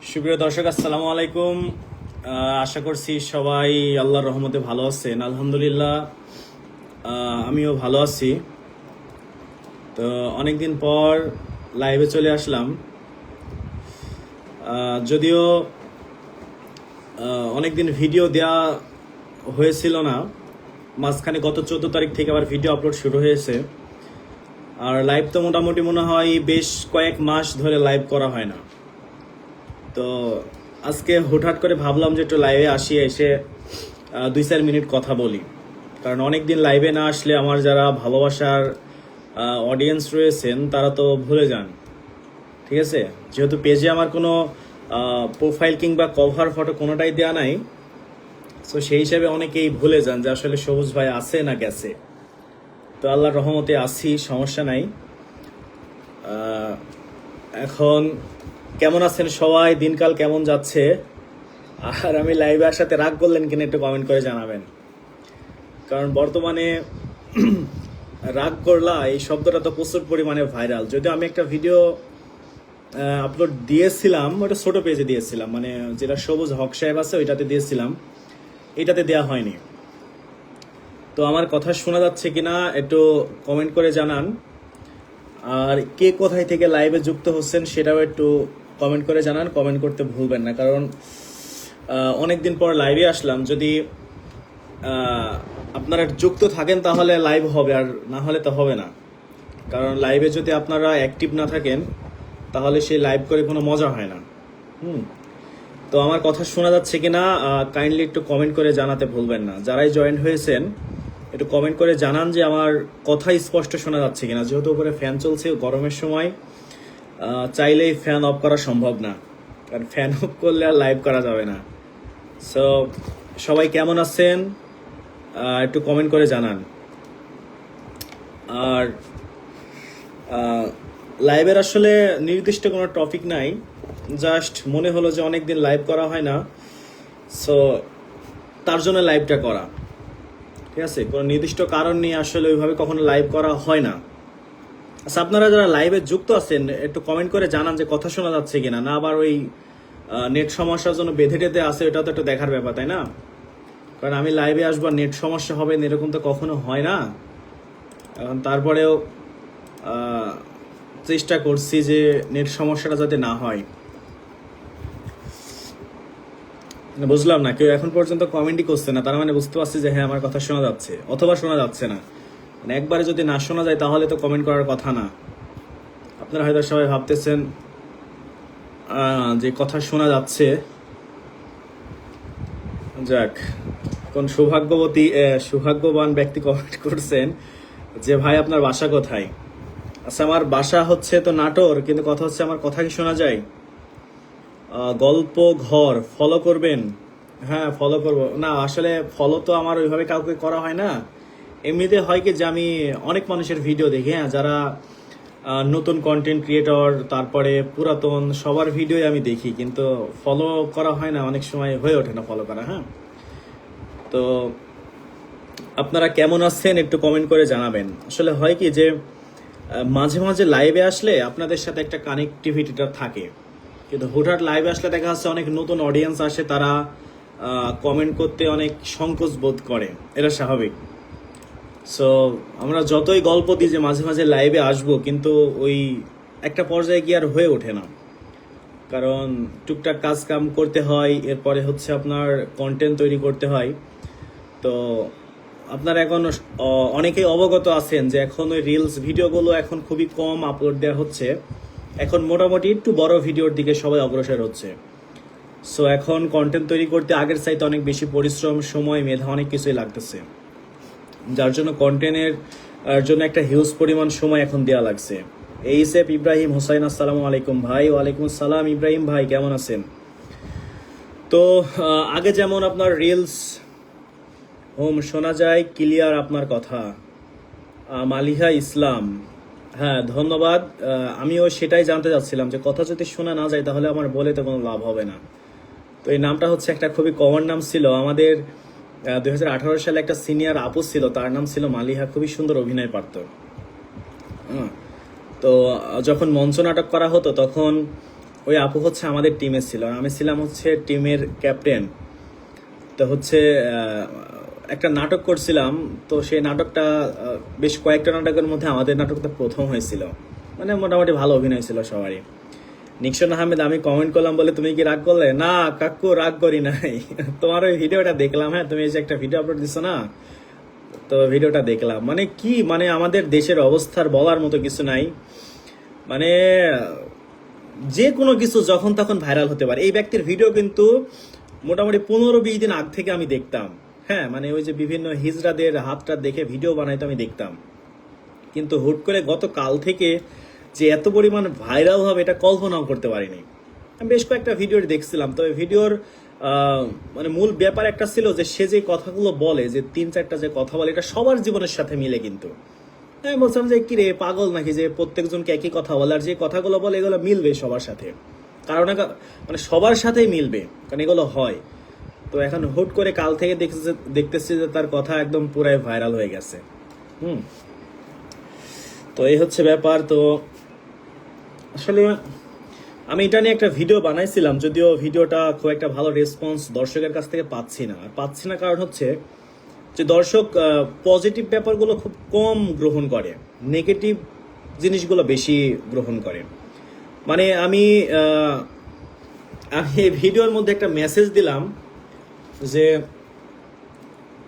সুপ্রিয় দর্শক, আসসালামু আলাইকুম। আশা করছি সবাই আল্লাহর রহমতে ভালো আছেন। আলহামদুলিল্লাহ, আমিও ভালো আছি। তো অনেকদিন পর লাইভে চলে আসলাম। যদিও অনেকদিন ভিডিও দেয়া হয়েছিল না, মাঝখানে গত 14 তারিখ থেকে আবার ভিডিও আপলোড শুরু হয়েছে। আর লাইভ তো মোটামুটি মনে হয় বেশ কয়েক মাস ধরে লাইভ করা হয় না। তো আজকে হুটহাট করে ভাবলাম যে একটু লাইভে আসি, এসে 2-4 মিনিট কথা বলি। কারণ অনেক দিন লাইভে না আসলে আমার যারা ভালোবাসার অডিয়েন্স রয়েছেন তারা তো ভুলে যান। ঠিক আছে, যেহেতু পেজে আমার কোনো প্রোফাইল কিংবা কভার ফটো কোনোটাই দেওয়া নাই, তো সেই হিসাবে অনেকেই ভুলে যান যে আসলে সবুজ ভাই আছে না গেছে। তো আল্লাহর রহমতে আছি, সমস্যা নাই। এখন কেমন আছেন সবাই, দিনকাল কেমন যাচ্ছে? আর আমি লাইভে আসাতে রাগ করলেন কিনা একটু কমেন্ট করে জানাবেন। কারণ বর্তমানে রাগ করলা এই শব্দটা তো প্রচুর পরিমাণে ভাইরাল। যদিও আমি একটা ভিডিও আপলোড দিয়েছিলাম, ওটা ছোট পেজে দিয়েছিলাম, মানে যেটা সবুজ হক সাহেব আছে ওইটাতে দিয়েছিলাম, এটাতে দেয়া হয়নি। তো আমার কথা শোনা যাচ্ছে কিনা একটু কমেন্ট করে জানান। আর কে কোথায় থেকে লাইভে যুক্ত হচ্ছেন সেটাও একটু কমেন্ট করে জানান। কমেন্ট করতে ভুলবেন না, কারণ অনেকদিন পর লাইভে আসলাম। যদি আপনারা যুক্ত থাকেন তাহলে লাইভ হবে, আর না হলে তো হবে না। কারণ লাইভে যদি আপনারা অ্যাক্টিভ না থাকেন তাহলে সেই লাইভ করে কোনো মজা হয় না। তো আমার কথা শোনা যাচ্ছে কিনা কাইন্ডলি একটু কমেন্ট করে জানাতে ভুলবেন না। যারাই জয়েন হয়েছেন একটু কমেন্ট করে জানান যে আমার কথা স্পষ্ট শোনা যাচ্ছে কিনা। যেহেতু উপরে ফ্যান চলছে, গরমের সময় চাইলেই ফ্যান অফ করা সম্ভব না, কারণ ফ্যান অফ করলে আর লাইভ করা যাবে না। সো সবাই কেমন আছেন একটু কমেন্ট করে জানান। আর লাইভের আসলে নির্দিষ্ট কোনো টপিক নাই, জাস্ট মনে হলো যে অনেকদিন লাইভ করা হয় না, সো তার জন্য লাইভটা করা। ঠিক আছে, কোনো নির্দিষ্ট কারণ নিয়ে আসলে ওইভাবে কখনো লাইভ করা হয় না। আচ্ছা, আপনারা যারা লাইভে যুক্ত আছেন একটু কমেন্ট করে জানান যে কথা শোনা যাচ্ছে কিনা। না আবার ওই নেট সমস্যার জন্য বেঁধে টেধে আছে, এটা তো একটু দেখার ব্যাপার, তাই না? কারণ আমি লাইভে আসবো নেট সমস্যা হবে এরকম তো কখনো হয় না। এখন তারপরেও চেষ্টা করছি যে নেট সমস্যাটা যাতে না হয়। বুঝলাম না, কেউ এখন পর্যন্ত কমেন্টই করছে না, তার মানে বুঝতে পারছি যে হ্যাঁ আমার কথা শোনা যাচ্ছে অথবা শোনা যাচ্ছে না। মানে একবারে যদি না শোনা যায় তাহলে তো কমেন্ট করার কথা না। আপনারা হয়তো সবাই ভাবতেছেন যে কথা শোনা যাচ্ছে। যাক, কোন সৌভাগ্যবান ব্যক্তি কমেন্ট করছেন যে ভাই আপনার বাসা কোথায়? আচ্ছা, আমার বাসা হচ্ছে তো নাটোর, কিন্তু কথা হচ্ছে আমার কথা কি শোনা যায়? গল্প ঘর ফলো করবেন? হ্যাঁ, ফলো করবো না। আসলে ফলো তো আমার ওইভাবে কাউকে করা হয় না। এমনিতে হয় কি যে আমি অনেক মানুষের ভিডিও দেখি, হ্যাঁ, যারা নতুন কন্টেন্ট ক্রিয়েটর, তারপরে পুরাতন সবার ভিডিওই আমি দেখি, কিন্তু ফলো করা হয় না, অনেক সময় হয়ে ওঠে না ফলো করা। হ্যাঁ, তো আপনারা কেমন আছেন একটু কমেন্ট করে জানাবেন। আসলে হয় কি যে মাঝে মাঝে লাইভে আসলে আপনাদের সাথে একটা কানেক্টিভিটিটা থাকে, কিন্তু হুটহাট লাইভে আসলে দেখা যাচ্ছে অনেক নতুন অডিয়েন্স আসে, তারা কমেন্ট করতে অনেক সংকোচ বোধ করে, এটা স্বাভাবিক। সো আমরা যতই গল্প দিই যে মাঝে মাঝে লাইভে আসবো, কিন্তু ওই একটা পর্যায়ে গিয়ে আর হয়ে ওঠে না। কারণ টুকটাক কাজ কাম করতে হয়, এরপরে হচ্ছে আপনার কন্টেন্ট তৈরি করতে হয়। তো আপনারা এখন অনেকেই অবগত আছেন যে এখন ওই রিলস ভিডিওগুলো এখন খুবই কম আপলোড দেওয়া হচ্ছে। এখন মোটামুটি একটু বড় ভিডিওর দিকে সবাই অগ্রসর হচ্ছে। সো এখন কন্টেন্ট তৈরি করতে আগের চাইতে অনেক বেশি পরিশ্রম, সময়, মেধা অনেক কিছুই লাগতেছে, যার জন্য কন্টেন্টের জন্য একটা হিউজ পরিমাণ সময় এখন দেওয়া লাগছে। এইসেফ ইব্রাহিম হোসাইন, আসসালামু আলাইকুম ভাই। ওয়ালাইকুম আসসালাম ইব্রাহিম ভাই, কেমন আছেন? তো আগে যেমন আপনার রিলস হোম শোনা যায় ক্লিয়ার আপনার কথা। মালিহা ইসলাম, হ্যাঁ ধন্যবাদ। আমিও সেটাই জানতে চাচ্ছিলাম যে কথা যদি শোনা না যায় তাহলে আমার বলে তো কোনো লাভ হবে না। তো এই নামটা হচ্ছে একটা খুবই কমন নাম ছিল আমাদের। 2018 সালে একটা সিনিয়র আপু ছিল, তার নাম ছিল মালিহা, খুবই সুন্দর অভিনয় পারত। তো যখন মঞ্চ নাটক করা হতো তখন ওই আপু হচ্ছে আমাদের টিমে ছিল, আর আমি ছিলাম হচ্ছে টিমের ক্যাপ্টেন। তো হচ্ছে একটা নাটক করছিলাম, তো সেই নাটকটা বেশ কয়েকটা নাটকের মধ্যে আমাদের নাটকটা প্রথম হয়েছিল, মানে মোটামুটি ভালো অভিনয় ছিল সবারই। নিকশন আহমেদ, আমি কমেন্ট করলাম বলে তুমি কি রাগ করলে? না কাকু, রাগ করি নাই। তোমার ওই ভিডিওটা দেখলাম, হ্যাঁ তুমি এই যে একটা ভিডিও আপলোড দিছো না, তো ভিডিওটা দেখলাম। মানে কি, মানে আমাদের দেশের অবস্থার বলার মতো কিছু নাই। মানে যে কোনো কিছু যখন তখন ভাইরাল হতে পারে। এই ব্যক্তির ভিডিও কিন্তু মোটামুটি 15-20 দিন আগ থেকে আমি দেখতাম। হ্যাঁ, মানে ওই যে বিভিন্ন হিজড়াদের হাতটা দেখে ভিডিও বানাইতো আমি দেখতাম, কিন্তু হুট করে গতকাল থেকে যে এত পরিমাণ ভাইরাল হবে এটা কল্পনাও করতে পারিনি। আমি বেশ কয়েকটা ভিডিও দেখছিলাম, তবে ভিডিওর মানে মূল ব্যাপার একটা ছিল যে সে যে কথাগুলো বলে, যে 3-4টা যে কথা বলে, এটা সবার জীবনের সাথে মিলে। কিন্তু আমি বলছিলাম যে কি রে, পাগল নাকি যে প্রত্যেকজনকে একই কথা বলে, আর যে কথাগুলো বলে এগুলো মিলবে সবার সাথে, কারণ মানে সবার সাথেই মিলবে, কারণ এগুলো হয়। তো এখন হুট করে কাল থেকে দেখতেছি যে তার কথা একদম পুরাই ভাইরাল হয়ে গেছে। হুম, তো এই হচ্ছে ব্যাপার। তো আসলে আমি এটা নিয়ে একটা ভিডিও বানাইছিলাম, যদিও ভিডিওটা খুব একটা ভালো রেসপন্স দর্শকের কাছ থেকে পাচ্ছি না কারণ হচ্ছে যে দর্শক পজিটিভ ব্যাপারগুলো খুব কম গ্রহণ করে, নেগেটিভ জিনিসগুলো বেশি গ্রহণ করে। মানে আমি এই ভিডিওর মধ্যে একটা মেসেজ দিলাম যে,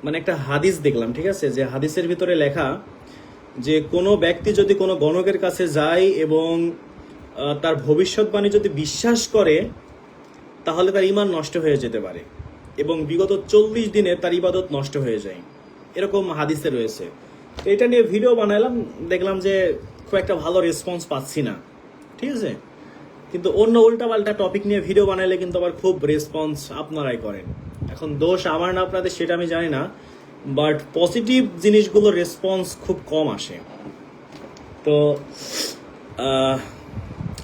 মানে একটা হাদিস দেখলাম, ঠিক আছে, যে হাদিসের ভিতরে লেখা যে কোনো ব্যক্তি যদি কোনো গণকের কাছে যায় এবং তার ভবিষ্যৎবাণী যদি বিশ্বাস করে, তাহলে তার ঈমান নষ্ট হয়ে যেতে পারে এবং বিগত 40 দিনে তার ইবাদত নষ্ট হয়ে যায়, এরকম হাদিসে রয়েছে। তো এটা নিয়ে ভিডিও বানালাম, দেখলাম যে খুব একটা ভালো রেসপন্স পাচ্ছি না, ঠিক আছে। কিন্তু অন্য উল্টাপাল্টা টপিক নিয়ে ভিডিও বানাইলে কিন্তু আবার খুব রেসপন্স আপনারাই করেন। এখন দোষ আমার না আপনাদের সেটা আমি জানি না, বাট পজিটিভ জিনিসগুলো রেসপন্স খুব কম আসে। তো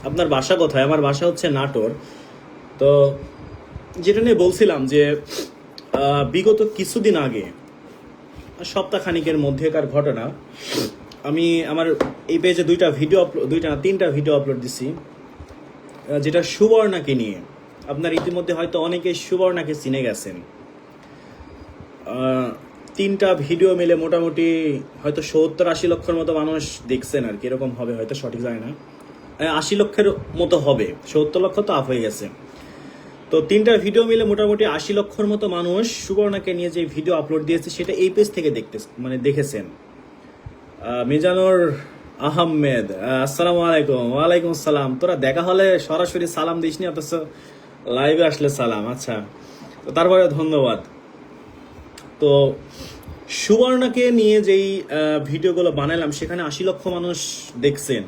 আপনার বাসা কোথায়? আমার বাসা হচ্ছে নাটোর। তো যেটা নিয়ে বলছিলাম যে বিগত কিছুদিন আগে, সপ্তাহখানিকের মধ্যেকার ঘটনা, আমি আমার এই পেজে 3টা ভিডিও আপলোড দিছি, যেটা সুবর্ণাকে নিয়ে। আপনার ইতিমধ্যে হয়তো অনেকে সুবর্ণাকে চিনে গেছেন। 3টা ভিডিও মিলে মোটামুটি হয়তো 70-80 লক্ষের মতো মানুষ দেখছেন, আর কি এরকম হবে, হয়তো সঠিক জানি না, 80 লক্ষের মতো হবে, 70 লক্ষ তো আপ হয়ে গেছে। তো 3টা ভিডিও মিলে মোটামুটি 80 লক্ষের মতো মানুষ সুবর্ণাকে নিয়ে যে ভিডিও আপলোড দিয়েছে সেটা এই পেজ থেকে দেখেছেন। মিজানুর আহমেদ, আসসালামু আলাইকুম। ওয়ালাইকুম আসসালাম। তোরা দেখা হলে সরাসরি সালাম দিসনি, অথচ লাইভে আসলে সালাম। আচ্ছা, তো তারপরে ধন্যবাদ। তো সুবর্ণাকে নিয়ে যেই ভিডিওগুলো বানালাম সেখানে 80 লক্ষ মানুষ দেখছেন।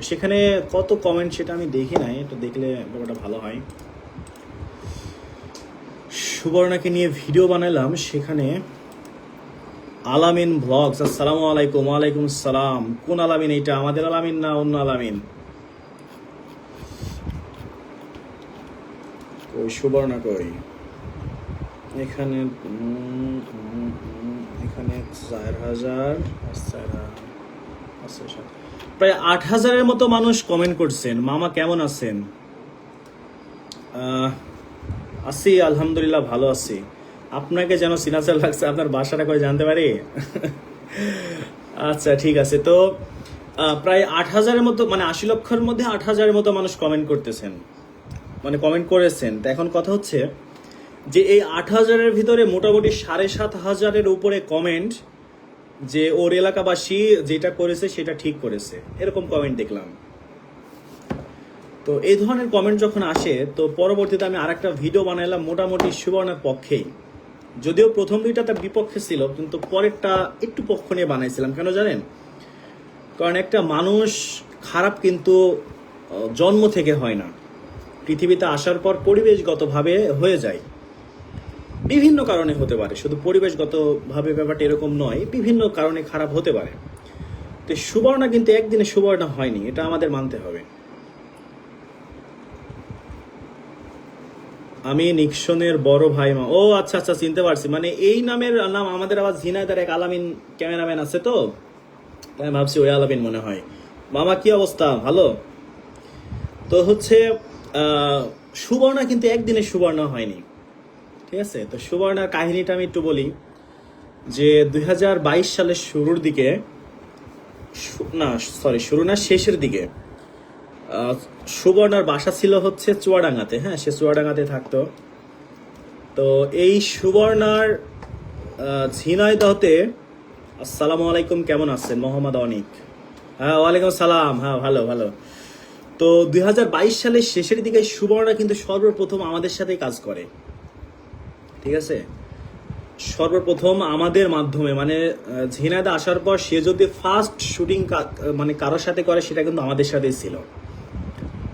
সেখানে কত কমেন্ট সেটা আমি দেখি নাই, এটা দেখলে ব্যাপারটা ভালো হয়। সুবর্ণাকে নিয়ে ভিডিও বানালাম, সেখানে আলামিন ব্লগস, আসসালামু আলাইকুম। ওয়ালাইকুম সালাম। কোন আলামিন? এইটা আমাদের আলামিন না অন্য আলামিন? কই সুবর্ণা কই? এখানে 4000, প্রায় 8000-এর মতো মানুষ কমেন্ট করছেন। মামা কেমন আছেন? আছি আলহামদুলিল্লাহ, ভালো আছি। আপনাকে যেন সিনাচার লাগছে, আপনার বাসাটা করে জানতে পারি? আচ্ছা ঠিক আছে। তো প্রায় 8000-এর মতো, মানে 80 লক্ষের মধ্যে 8000-এর মতো মানুষ কমেন্ট করেছেন। তো এখন কথা হচ্ছে যে এই 8000-এর ভিতরে মোটামুটি 7500-এর উপরে কমেন্ট যে ওর এলাকাবাসী যেটা করেছে সেটা ঠিক করেছে, এরকম কমেন্ট দেখলাম। তো এই ধরনের কমেন্ট যখন আসে, তো পরবর্তীতে আমি আরেকটা ভিডিও বানাইলাম মোটামুটি সুবর্ণার পক্ষেই, যদিও প্রথম 2টা তার বিপক্ষে ছিল, কিন্তু পরেরটা একটু পক্ষ নিয়ে বানাইছিলাম। কেন জানেন? কারণ একটা মানুষ খারাপ কিন্তু জন্ম থেকে হয় না, পৃথিবীতে আসার পর পরিবেশগতভাবে হয়ে যায়। বিভিন্ন কারণে হতে পারে, শুধু পরিবেশগতভাবে ব্যাপারটা এরকম নয়, বিভিন্ন কারণে খারাপ হতে পারে। তো সুবর্ণা কিন্তু একদিনে সুবর্ণা হয়নি, এটা আমাদের মানতে হবে। আমি নিকশনের বড় ভাই। ও আচ্ছা আচ্ছা, চিনতে পারছি। মানে এই নামের নাম আমাদের আবার ঝিনাইদার এক আলামিন ক্যামেরাম্যান আছে, তো তাই ভাবছি ওই আলামিন মনে হয়। মামা কি অবস্থা? ভালো তো। হচ্ছে সুবর্ণা কিন্তু একদিনে সুবর্ণা হয়নি, ঠিক আছে? তো সুবর্ণার কাহিনীটা আমি একটু বলি যে 2022 সালের শুরুর দিকে, শুরু না, শেষের দিকে সুবর্ণার বাসা ছিল হচ্ছে চুয়াডাঙ্গাতে। হ্যাঁ, সে চুয়াডাঙ্গাতে থাকতো। তো এই সুবর্ণার ঝিনাইদহতে, আসসালামু আলাইকুম, কেমন আছেন মোহাম্মদ অনিক? হ্যাঁ, ওয়ালাইকুম সালাম। হ্যাঁ, ভালো ভালো। তো 2022 সালের শেষের দিকে সুবর্ণা কিন্তু সর্বপ্রথম আমাদের সাথেই কাজ করে, ঠিক আছে? সর্বপ্রথম আমাদের মাধ্যমে, মানে ঝিনাইদহ আসার পর সে যদি ফার্স্ট শুটিং মানে কারোর সাথে করে, সেটা কিন্তু আমাদের সাথেই ছিল।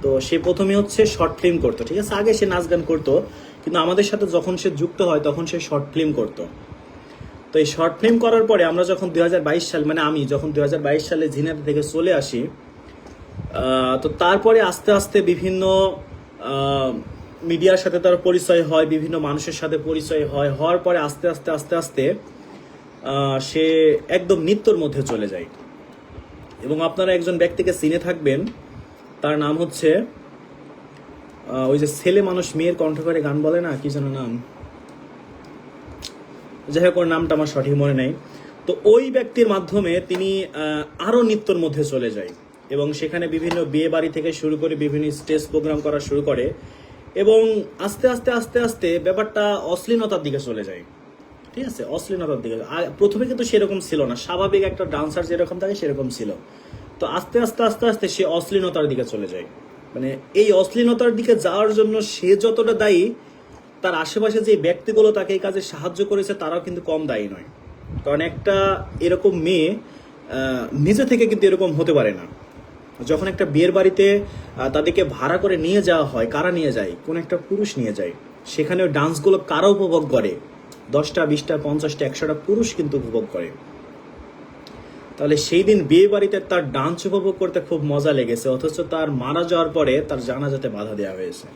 তো সে প্রথমে হচ্ছে শর্ট ফিল্ম করতো, ঠিক আছে? আগে সে নাচ গান করতো, কিন্তু আমাদের সাথে যখন সে যুক্ত হয় তখন সে শর্ট ফিল্ম করতো। তো এই শর্ট ফিল্ম করার পরে আমরা যখন 2022 সাল, মানে আমি যখন 2022 সালে ঝিনাইদহ থেকে চলে আসি, তো তারপরে আস্তে আস্তে বিভিন্ন মিডিয়ার সাথে তার পরিচয় হয়, বিভিন্ন মানুষের সাথে পরিচয় হয়, হওয়ার পরে আস্তে আস্তে আস্তে আস্তে সে একদম নৃত্যর মধ্যে চলে যায়। এবং আপনারা একজন ব্যক্তিকে চিনে থাকবেন, তার নাম হচ্ছে ওই যে ছেলে মানুষ মেয়ের কণ্ঠ করে গান বলে না, কি যেন নাম, যাই হোক ওর নামটা আমার সঠিক মনে নেই। তো ওই ব্যক্তির মাধ্যমে তিনি আরো নৃত্যর মধ্যে চলে যায় এবং সেখানে বিভিন্ন বিয়ে বাড়ি থেকে শুরু করে বিভিন্ন স্টেজ প্রোগ্রাম করা শুরু করে এবং আস্তে আস্তে আস্তে আস্তে ব্যাপারটা অশ্লীলতার দিকে চলে যায়, ঠিক আছে? অশ্লীলতার দিকে প্রথমে কিন্তু সেরকম ছিল না, স্বাভাবিক একটা ডান্সার যেরকম থাকে সেরকম ছিল। তো আস্তে আস্তে আস্তে আস্তে সে অশ্লীলতার দিকে চলে যায়। মানে এই অশ্লীলতার দিকে যাওয়ার জন্য সে যতটা দায়ী, তার আশেপাশে যে ব্যক্তিগুলো তাকে এই কাজে সাহায্য করেছে তারাও কিন্তু কম দায়ী নয়। কারণ একটা এরকম মেয়ে নিজে থেকে কিন্তু এরকম হতে পারে না। যখন একটা বিয়ের বাড়িতে তাদেরকে ভাড়া করে নিয়ে যাওয়া হয়, কারা নিয়ে যায়? কোন একটা পুরুষ নিয়ে যায়। সেখানে ওই ডান্সগুলো কারা উপভোগ করে? 10টা 20টা 50টা 100টা পুরুষ কিন্তু উপভোগ করে। তাহলে সেই দিন বিয়ে বাড়িতে তার ডান্স উপভোগ করতে খুব মজা লেগেছে, অথচ তার মারা যাওয়ার পরে তার জানাজাতে বাধা দেওয়া হয়েছে।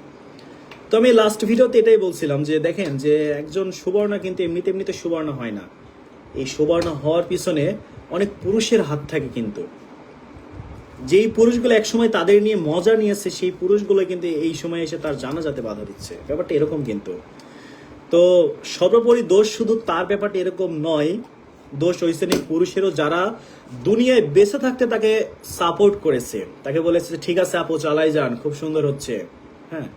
তো আমি লাস্ট ভিডিওতে এটাই বলছিলাম যে দেখেন, যে একজন সুবর্ণা কিন্তু এমনিতে এমনিতে সুবর্ণা হয় না। এই সুবর্ণা হওয়ার পিছনে অনেক পুরুষের হাত থাকে, কিন্তু যেই পুরুষগুলো একসময় তাদের নিয়ে মজা নিয়েছে, সেই পুরুষগুলো কিন্তু এই সময় এসে তার জানাজাতে বাধা দিচ্ছে। ব্যাপারটা এরকম কিন্তু। তো সর্বোপরি দোষ শুধু তার, ব্যাপারটা এরকম নয়, দোষ ওই শ্রেণীর পুরুষেরও যারা দুনিয়ায় বেঁচে থাকতে তাকে সাপোর্ট করেছে, তাকে বলেছে ঠিক আছে আপু চালাই যান, খুব সুন্দর হচ্ছে, হ্যাঁ,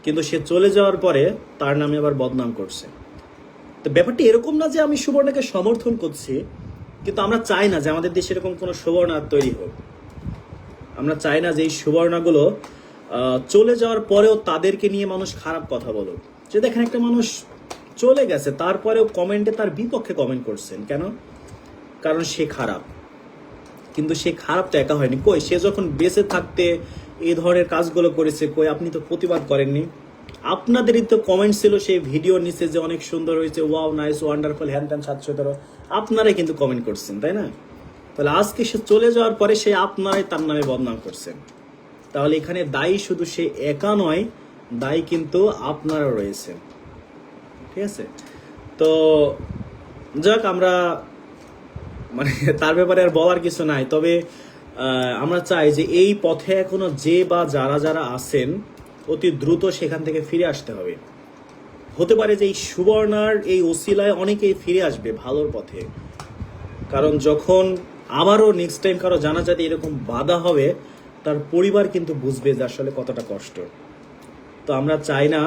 কিন্তু সে চলে যাওয়ার পরে তার নামে আবার বদনাম করছে। তো ব্যাপারটি এরকম না যে আমি সুবর্ণাকে সমর্থন করছি, কিন্তু আমরা চাই না যে আমাদের দেশে এরকম কোনো সুবর্ণা তৈরি হোক। আমরা চাই না যে এই সুবর্ণাগুলো চলে যাওয়ার পরেও তাদেরকে নিয়ে মানুষ খারাপ কথা বলুক। যে দেখেন একটা মানুষ চলে গেছে, তারপরেও কমেন্টে তার বিপক্ষে কমেন্ট করছেন কেন? কারণ সে খারাপ। কিন্তু সে খারাপ তো একা হয়নি। কই, সে যখন বেঁচে থাকতে এই ধরনের কাজগুলো করেছে, কই আপনি তো প্রতিবাদ করেননি? আপনাদেরই তো কমেন্ট ছিল সেই ভিডিও নিচে যে অনেক সুন্দর হয়েছে, ওয়াও নাইস ওয়ান্ডারফুল হ্যান ত্যান 717, আপনারাই কিন্তু কমেন্ট করছেন, তাই না? তাহলে আজকে সে চলে যাওয়ার পরে সে আপনারাই তার নামে বদনাম করছেন। তাহলে এখানে দায়ী শুধু সে একা নয়, দায়ী কিন্তু আপনারা রয়েছে, ঠিক আছে? তো যাক, আমরা মানে তার ব্যাপারে আর বলার কিছু নাই। তবে আমরা চাই যে এই পথে এখনো যে বা যারা যারা আছেন অতি দ্রুত সেখান থেকে ফিরে আসতে হবে। হতে পারে যে এই সুবর্ণার এই ওসিলায় অনেকেই ফিরে আসবে ভালোর পথে, কারণ যখন আবারও নেক্সট টাইম কারো জানাজাতে এরকম বাধা হবে, তার পরিবার কিন্তু বুঝবে যে আসলে কতটা কষ্ট। তো আমরা চাই না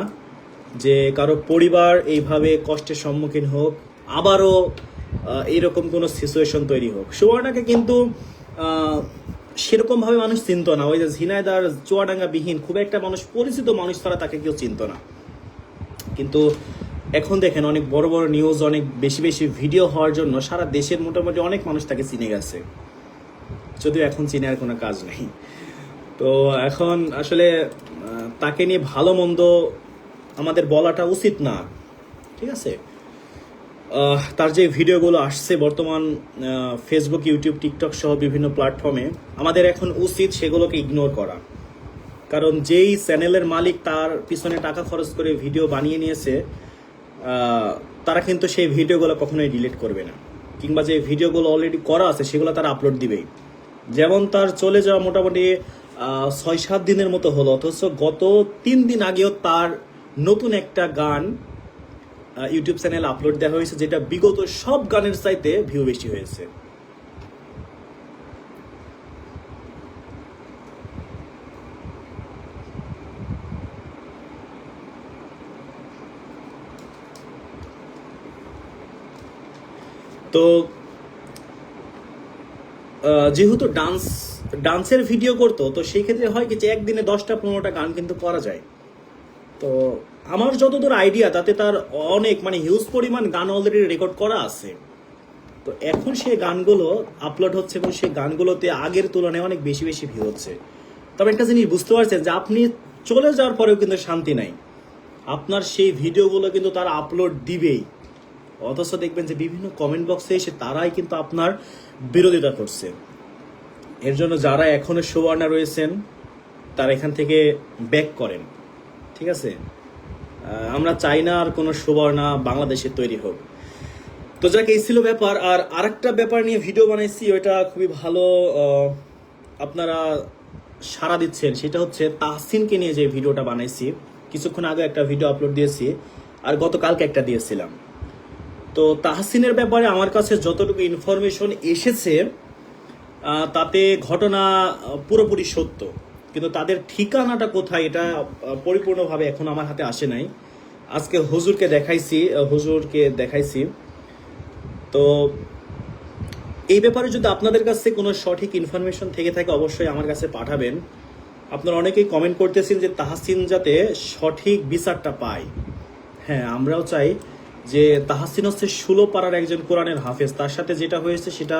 যে কারো পরিবার এইভাবে কষ্টের সম্মুখীন হোক, আবারও এইরকম কোনো সিচুয়েশন তৈরি হোক। সুবর্ণাকে কিন্তু সেরকমভাবে মানুষ চিনত না। ওই যে ঝিনাইদার চুয়াডাঙ্গা বিহীন খুব একটা মানুষ, পরিচিত মানুষ তারা তাকে কেউ চিনত না। কিন্তু এখন দেখেন অনেক বড় বড় নিউজ, অনেক বেশি বেশি ভিডিও হওয়ার জন্য সারা দেশের মোটামুটি অনেক মানুষ তাকে চিনে গেছে, যদিও এখন চিনে আর কোনো কাজ নেই। তো এখন আসলে তাকে নিয়ে ভালো মন্দ আমাদের বলাটা উচিত না, ঠিক আছে? তার যে ভিডিওগুলো আসছে বর্তমান ফেসবুক, ইউটিউব, টিকটক সহ বিভিন্ন প্ল্যাটফর্মে, আমাদের এখন উচিত সেগুলোকে ইগনোর করা। কারণ যেই চ্যানেলের মালিক তার পিছনে টাকা খরচ করে ভিডিও বানিয়ে নিয়েছে, তারা কিন্তু সেই ভিডিওগুলো কখনোই ডিলিট করবে না, কিংবা যে ভিডিওগুলো অলরেডি করা আছে সেগুলো তারা আপলোড দিবেই। যেমন তার চলে যাওয়া মোটামুটি 6-7 দিনের মতো হলো, অথচ গত 3 দিন আগেও তার নতুন একটা গান ইউটিউব চ্যানেলে আপলোড দেওয়া হয়েছে, যেটা বিগত সব গানের চাইতে ভিউ বেশি হয়েছে। তো যেহেতু ডান্সের ভিডিও করতো, তো সেই ক্ষেত্রে হয় কি যে একদিনে 10টা-15টা গান কিন্তু করা যায়। তো আমার যতদূর আইডিয়া, তাতে তার অনেক মানে হিউজ পরিমাণ গান অলরেডি রেকর্ড করা আছে। তো এখন সেই গানগুলো আপলোড হচ্ছে এবং সেই গানগুলোতে আগের তুলনায় অনেক বেশি বেশি ভিউ হচ্ছে। তবে একটা জিনিস বুঝতে পারছেন যে আপনি চলে যাওয়ার পরেও কিন্তু শান্তি নাই, আপনার সেই ভিডিওগুলো কিন্তু তারা আপলোড দিবেই। অথচ দেখবেন যে বিভিন্ন কমেন্ট বক্সে এসে তারাই কিন্তু আপনার বিরোধিতা করছে। এর জন্য যারা এখনো সুবর্ণা রয়েছেন তারা এখান থেকে ব্যাক করেন, ঠিক আছে? আমরা চাই না আর কোনো সুবর্ণা বাংলাদেশে তৈরি হোক। তো যাক, এই ছিল ব্যাপার। আর আরেকটা ব্যাপার নিয়ে ভিডিও বানাইছি, ওইটা খুবই ভালো আপনারা সাড়া দিচ্ছেন। সেটা হচ্ছে তাহসিনকে নিয়ে যে ভিডিওটা বানাইছি, কিছুক্ষণ আগে একটা ভিডিও আপলোড দিয়েছি, আর গতকালকে একটা দিয়েছিলাম। তো তাহসিনের ব্যাপারে আমার কাছে যতটুকু ইনফরমেশন এসেছে, তাতে ঘটনা পুরোপুরি সত্য, কিন্তু তাদের ঠিকানাটা কোথায় এটা পরিপূর্ণভাবে এখন আমার হাতে আসে নাই। আজকে হুজুরকে দেখাইছি। তো এই ব্যাপারে যদি আপনাদের কাছে কোনো সঠিক ইনফরমেশন থেকে থাকে অবশ্যই আমার কাছে পাঠাবেন। আপনারা অনেকেই কমেন্ট করতেছেন যে তাহসিন যাতে সঠিক বিচারটা পায়। হ্যাঁ, আমরাও চাই যে তাহসিন হচ্ছে 16 পাড়ার একজন কোরআনের হাফেজ, তার সাথে যেটা হয়েছে সেটা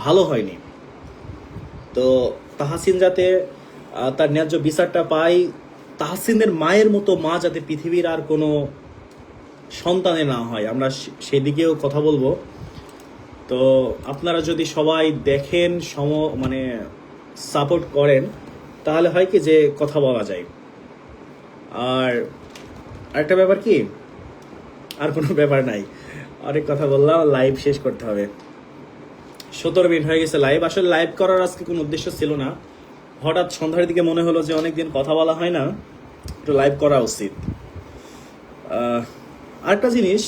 ভালো হয়নি। তো তাহসিন যাতে তার ন্যায্য বিচারটা পায়, তাহসিনের মায়ের মতো মা যাতে পৃথিবীর আর কোনো সন্তানে না হয়, আমরা সেদিকেও কথা বলবো। তো আপনারা যদি সবাই দেখেন, মানে সাপোর্ট করেন, তাহলে হয় কি যে কথা বলা যায়। আর আরেকটা ব্যাপার কি, আর কোনো ব্যাপার নাই, অনেক কথা বললাম, লাইভ শেষ করতে হবে। 17 মিনিট হয়ে গেছে লাইভ। আসলে লাইভ করার আজকে কোনো উদ্দেশ্য ছিল না, হঠাৎ সন্ধ্যার দিকে মনে হলো যে অনেকদিন কথা বলা হয় না, একটু লাইভ করা উচিত। আরেকটা জিনিস,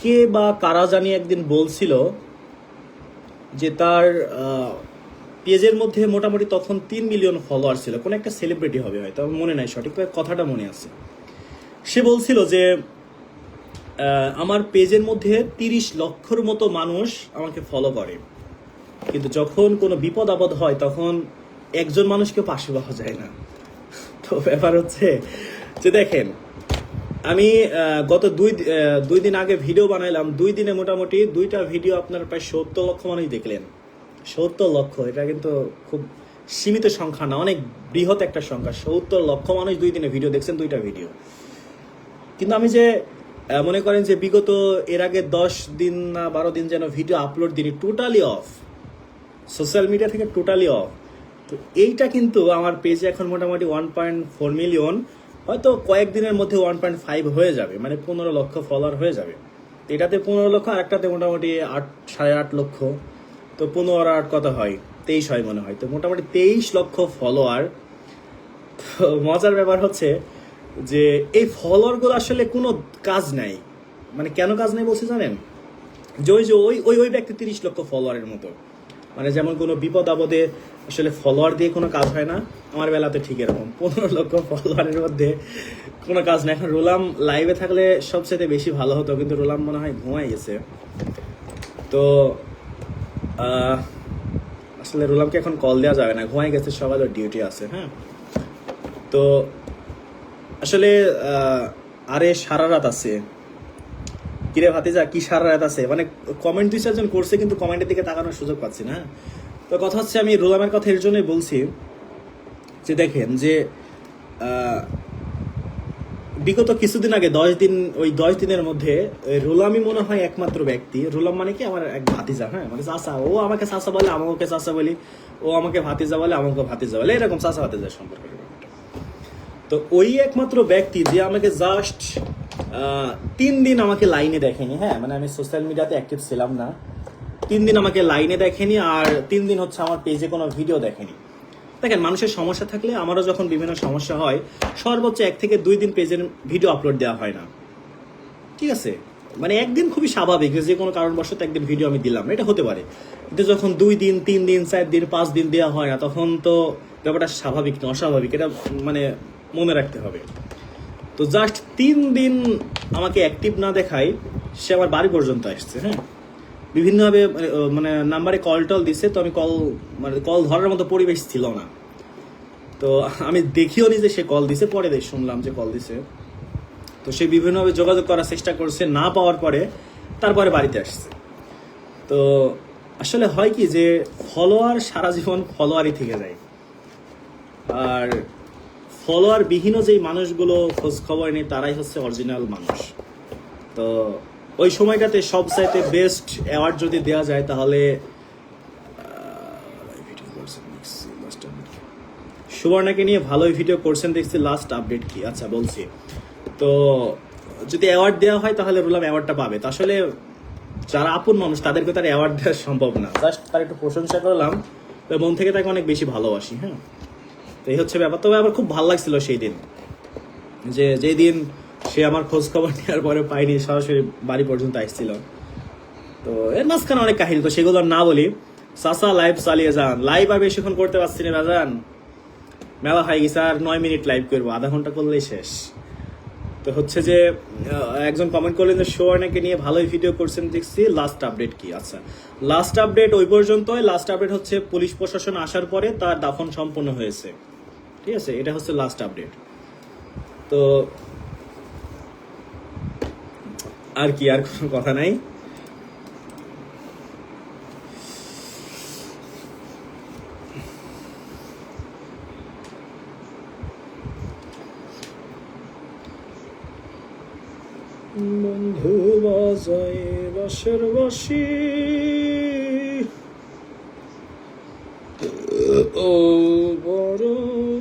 কে বা কারা জানি একদিন বলছিল যে তার পেজের মধ্যে মোটামুটি তখন 3 মিলিয়ন ফলোয়ার ছিল, কোন একটা সেলিব্রিটি হবে হয়তো, আমার মনে নাই সঠিকভাবে, কথাটা মনে আছে। সে বলছিল যে আমার পেজের মধ্যে 30 লক্ষর মতো মানুষ আমাকে ফলো করে, কিন্তু যখন কোনো বিপদ আপদ হয় তখন একজন মানুষকে পাশে পাওয়া যায় না। তো ব্যাপার হচ্ছে যে দেখেন, আমি গত দুই দিন আগে ভিডিও বানাইলাম, 2 দিনে মোটামুটি 2টা ভিডিও আপনার প্রায় 70 লক্ষ মানুষ দেখলেন। 70 লক্ষ, এটা কিন্তু খুব সীমিত সংখ্যা না, অনেক বৃহৎ একটা সংখ্যা। 70 লক্ষ মানুষ 2 দিনে ভিডিও দেখছেন, 2টা ভিডিও। কিন্তু আমি যে মনে করেন যে বিগত এর আগে 10 দিন না 12 দিন যেন ভিডিও আপলোড দিই, টোটালি অফ, সোশ্যাল মিডিয়া থেকে টোটালি অফ। তো এইটা কিন্তু আমার পেজে এখন মোটামুটি 1.4 মিলিয়ন, হয়তো কয়েকদিনের মধ্যে 1.5 হয়ে যাবে, মানে 15 লক্ষ ফলোয়ার হয়ে যাবে। এটাতে 15 লক্ষ, আর একটাতে মোটামুটি 8.5 লক্ষ, তো 15 আর 8 কত হয়, 23 হয় মনে হয়। তো মোটামুটি 23 লক্ষ ফলোয়ার। তো মজার ব্যাপার হচ্ছে যে এই ফলোয়ারগুলো আসলে কোনো কাজ নাই। মানে কেন কাজ নাই বলছি জানেন? যে ওই ব্যক্তি 30 লক্ষ ফলোয়ারের মতো, মানে যেমন কোনো বিপদ আপদে আসলে ফলোয়ার দিয়ে কোনো কাজ হয় না, আমার বেলাতে ঠিক এরকম 15 লক্ষ ফলোয়ারের মধ্যে কোনো কাজ নেই। এখন রোলাম লাইভে থাকলে সবচেয়ে বেশি ভালো হতো, কিন্তু রোলাম মনে হয় ঘুমাই গেছে। তো আসলে রোলামকে এখন কল দেওয়া যাবে না, ঘুমাই গেছে, সবাই ডিউটি আছে। হ্যাঁ, তো আসলে আরে সারা রাত আছে, কিরে ভাতিজা কি সারা রাত আছে, মানে কমেন্ট 2-4 জন করছে, কিন্তু কমেন্টের দিকে তাকানোর সুযোগ পাচ্ছি না। তো কথা হচ্ছে, আমি রোলামের কথা এর জন্যই বলছি যে দেখেন যে বিগত কিছুদিন আগে 10 দিনের মধ্যে রোলামই মনে হয় একমাত্র ব্যক্তি, রোলাম মানে কি আমার এক ভাতিজা, হ্যাঁ মানে চাচা, ও আমাকে চাচা বলে, আমাকে চাচা বলি, ও আমাকে ভাতিজা বলে, আমাকে ভাতিজা বলে, এরকম চাচা ভাতিজার সম্পর্ক। তো ওই একমাত্র ব্যক্তি যে আমাকে জাস্ট 3 দিন আমাকে লাইনে দেখেনি। হ্যাঁ, মানে আমি সোশ্যাল মিডিয়াতে অ্যাক্টিভ ছিলাম না, 3 দিন আমাকে লাইনে দেখেনি, আর 3 দিন হচ্ছে আমার পেজে কোনো ভিডিও দেখেনি। দেখেন, মানুষের সমস্যা থাকলে আমারও যখন বিভিন্ন সমস্যা হয়, সর্বোচ্চ 1 থেকে 2 দিন পেজের ভিডিও আপলোড দেওয়া হয় না, ঠিক আছে? মানে একদিন খুবই স্বাভাবিক, যে কোনো কারণবশত একদিন ভিডিও আমি দিলাম না, এটা হতে পারে। কিন্তু যখন 2 দিন 3 দিন 4 দিন 5 দিন দেওয়া হয় না, তখন তো ব্যাপারটা স্বাভাবিক না, অস্বাভাবিক, এটা মানে মনে রাখতে হবে। তো জাস্ট 3 দিন আমাকে অ্যাক্টিভ না দেখায় সে আমার বাড়ি পর্যন্ত আসছে, হ্যাঁ, বিভিন্নভাবে মানে নাম্বারে কল টল দিছে, তো আমি কল ধরার মতো পরিবেশ ছিল না। তো আমি দেখিও নি যে সে কল দিছে, পরে শুনলাম যে কল দিছে। তো সে বিভিন্নভাবে যোগাযোগ করার চেষ্টা করছে, না পাওয়ার পরে তারপরে বাড়িতে আসছে। তো আসলে হয় কি যে ফলোয়ার সারা জীবন ফলোয়ারই থেকে যায়, আর ফলোয়ার বিহীন যেই মানুষগুলো খোঁজ খবর নেই তারাই হচ্ছে অরিজিনাল মানুষ। তো ওই সময়টাতে সবচাইতে বেস্ট অ্যাওয়ার্ড যদি দেওয়া যায় তাহলে সুবর্ণাকে নিয়ে ভালোই ভিডিও করছেন দেখছি, লাস্ট আপডেট কি? আচ্ছা বলছি, তো যদি অ্যাওয়ার্ড দেওয়া হয় তাহলে রুলাম অ্যাওয়ার্ডটা পাবে। তো আসলে যারা আপন মানুষ তাদেরকে তার অ্যাওয়ার্ড দেওয়া সম্ভব না, জাস্ট তার একটু প্রশংসা করলাম, তো মন থেকে তাকে অনেক বেশি ভালোবাসি, হ্যাঁ। তো এই হচ্ছে ব্যাপার। তবে আমার খুব ভালো লাগছিল সেই দিন, যেই দিন সে আমার খোঁজ খবর নেওয়ার পরে পাইনি, সরাসরি বাড়ি পর্যন্ত আসছিল। তো এর মাঝখানে অনেক কাহিনী, তো সেগুলো আর না বলি। চাচা লাইভ চালিয়ে যান, লাইভ আর বেশিক্ষণ করতে পারছি না বাজান, মেলা হয়ে গেছে, আর 9 মিনিট লাইভ করবো, আধা ঘন্টা করলেই শেষ। তো হচ্ছে যে একজন কমেন্ট করলেন যে সুবর্ণাকে নিয়ে ভালোই ভিডিও করছেন দেখছি, লাস্ট আপডেট কি? আচ্ছা, লাস্ট আপডেট ওই পর্যন্তই। লাস্ট আপডেট হচ্ছে পুলিশ প্রশাসন আসার পরে তার দাফন সম্পন্ন হয়েছে, ঠিক আছে, এটা হচ্ছে লাস্ট আপডেট। তো আর কি, আর কোনো কথা নাই। বন্ধু বাজায় বাঁশের বাঁশি, ও বড়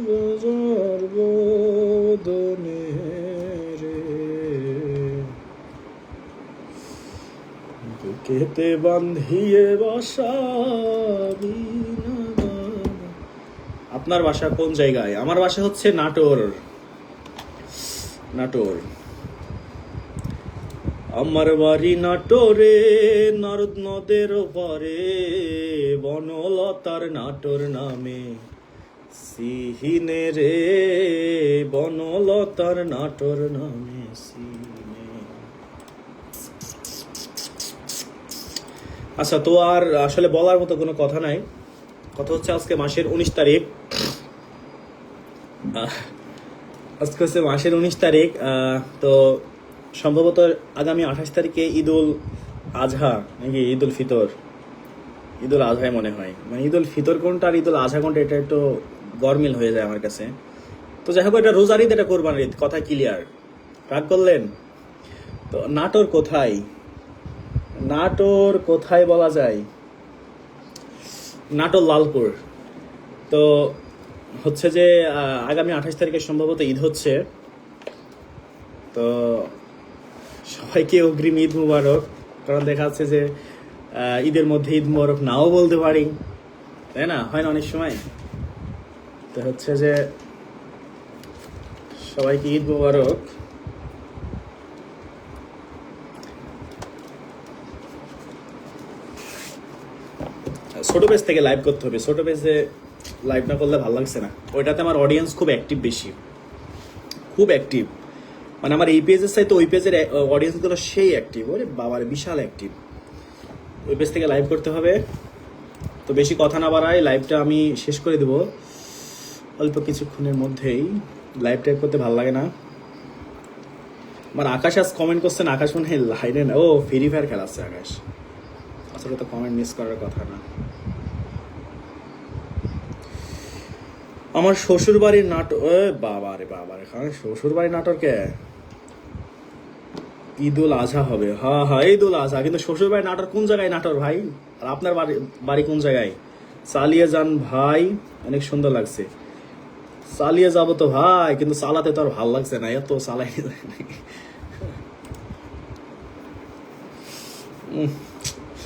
বাজার বদনে রে, বুকেতে বান্ধিয়ে বাসা বিনা। আপনার বাসা কোন জায়গায়? আমার বাসা হচ্ছে নাটোর। নাটোর আমার বাড়ি নাটোরে, নারদ নদের পারে, বনলতার নাটোর নামে সিহিনে রে, বনলতার নাটোর নামে সিহিনে। আচ্ছা, তো আর আসলে বলার মতো কোনো কথা নাই। কথা হচ্ছে আজকে মাসের 19 তারিখ, আজকে হচ্ছে মাসের 19 তারিখ। তো সম্ভবত আগামী 28 তারিখে ঈদুল আজহা নাকি ঈদুল ফিতর, ঈদুল আজহাই মনে হয়, মানে ঈদুল ফিতর কোনটা আর ঈদুল আজহা কোনটা এটা একটু গরমিল হয়ে যায় আমার কাছে। তো যাই হোক, এটা রোজার ঈদ, এটা কোরবানির ঈদ, কথা ক্লিয়ার, রাগ করলেন? তো নাটোর কোথায়? নাটোর কোথায় বলা যায়? নাটোর লালপুর। তো হচ্ছে যে আগামী 28 তারিখে সম্ভবত ঈদ হচ্ছে। তো সবাইকে অগ্রিম ঈদ মুবারক, কারণ দেখা যাচ্ছে যে ঈদের মধ্যে ঈদ মুবারক নাও বলতে পারি, তাই না? হয় না অনেক সময়? তো হচ্ছে যে সবাইকে ঈদ মুবারক। ছোট পেজ থেকে লাইভ করতে হবে, ছোট পেজে লাইভ না করলে ভালো লাগছে না। ওইটাতে আমার অডিয়েন্স খুব অ্যাক্টিভ, বেশি, খুব অ্যাক্টিভ। মানে আমার এই পেজের চাইতে ওই পেজের অডিয়েন্সগুলো সেই অ্যাক্টিভ, ওরে বাবার বিশাল অ্যাক্টিভ। ওই পেজ থেকে লাইভ করতে হবে। তো বেশি কথা না বাড়াই, লাইভটা আমি শেষ করে দেবো অল্প কিছুক্ষণের মধ্যেই। লাইভ টাইপ করতে ভালো লাগে না আমার। আকাশ আজ কমেন্ট করছেন, আকাশ মনে হয় লাইনে না, ও ফ্রি ফায়ার খেলাচ্ছে আকাশ, আসলে তো কমেন্ট মিস করার কথা না। আমার শ্বশুর বাড়ির নাটক, বাবারে বাবারে, শ্বশুর বাড়ির নাটকে ঈদুল আজহা হবে। হ্যাঁ হ্যাঁ, ঈদুল আজহা, কিন্তু শ্বশুর বাড়ির নাটক কোন জায়গায় নাটক ভাই? আর আপনার বাড়ি কোন জায়গায়? চালিয়ে যান ভাই, অনেক সুন্দর লাগছে। চালিয়ে যাবো তো ভাই, কিন্তু চালাতে তো আর ভালো লাগছে না, এত চালাই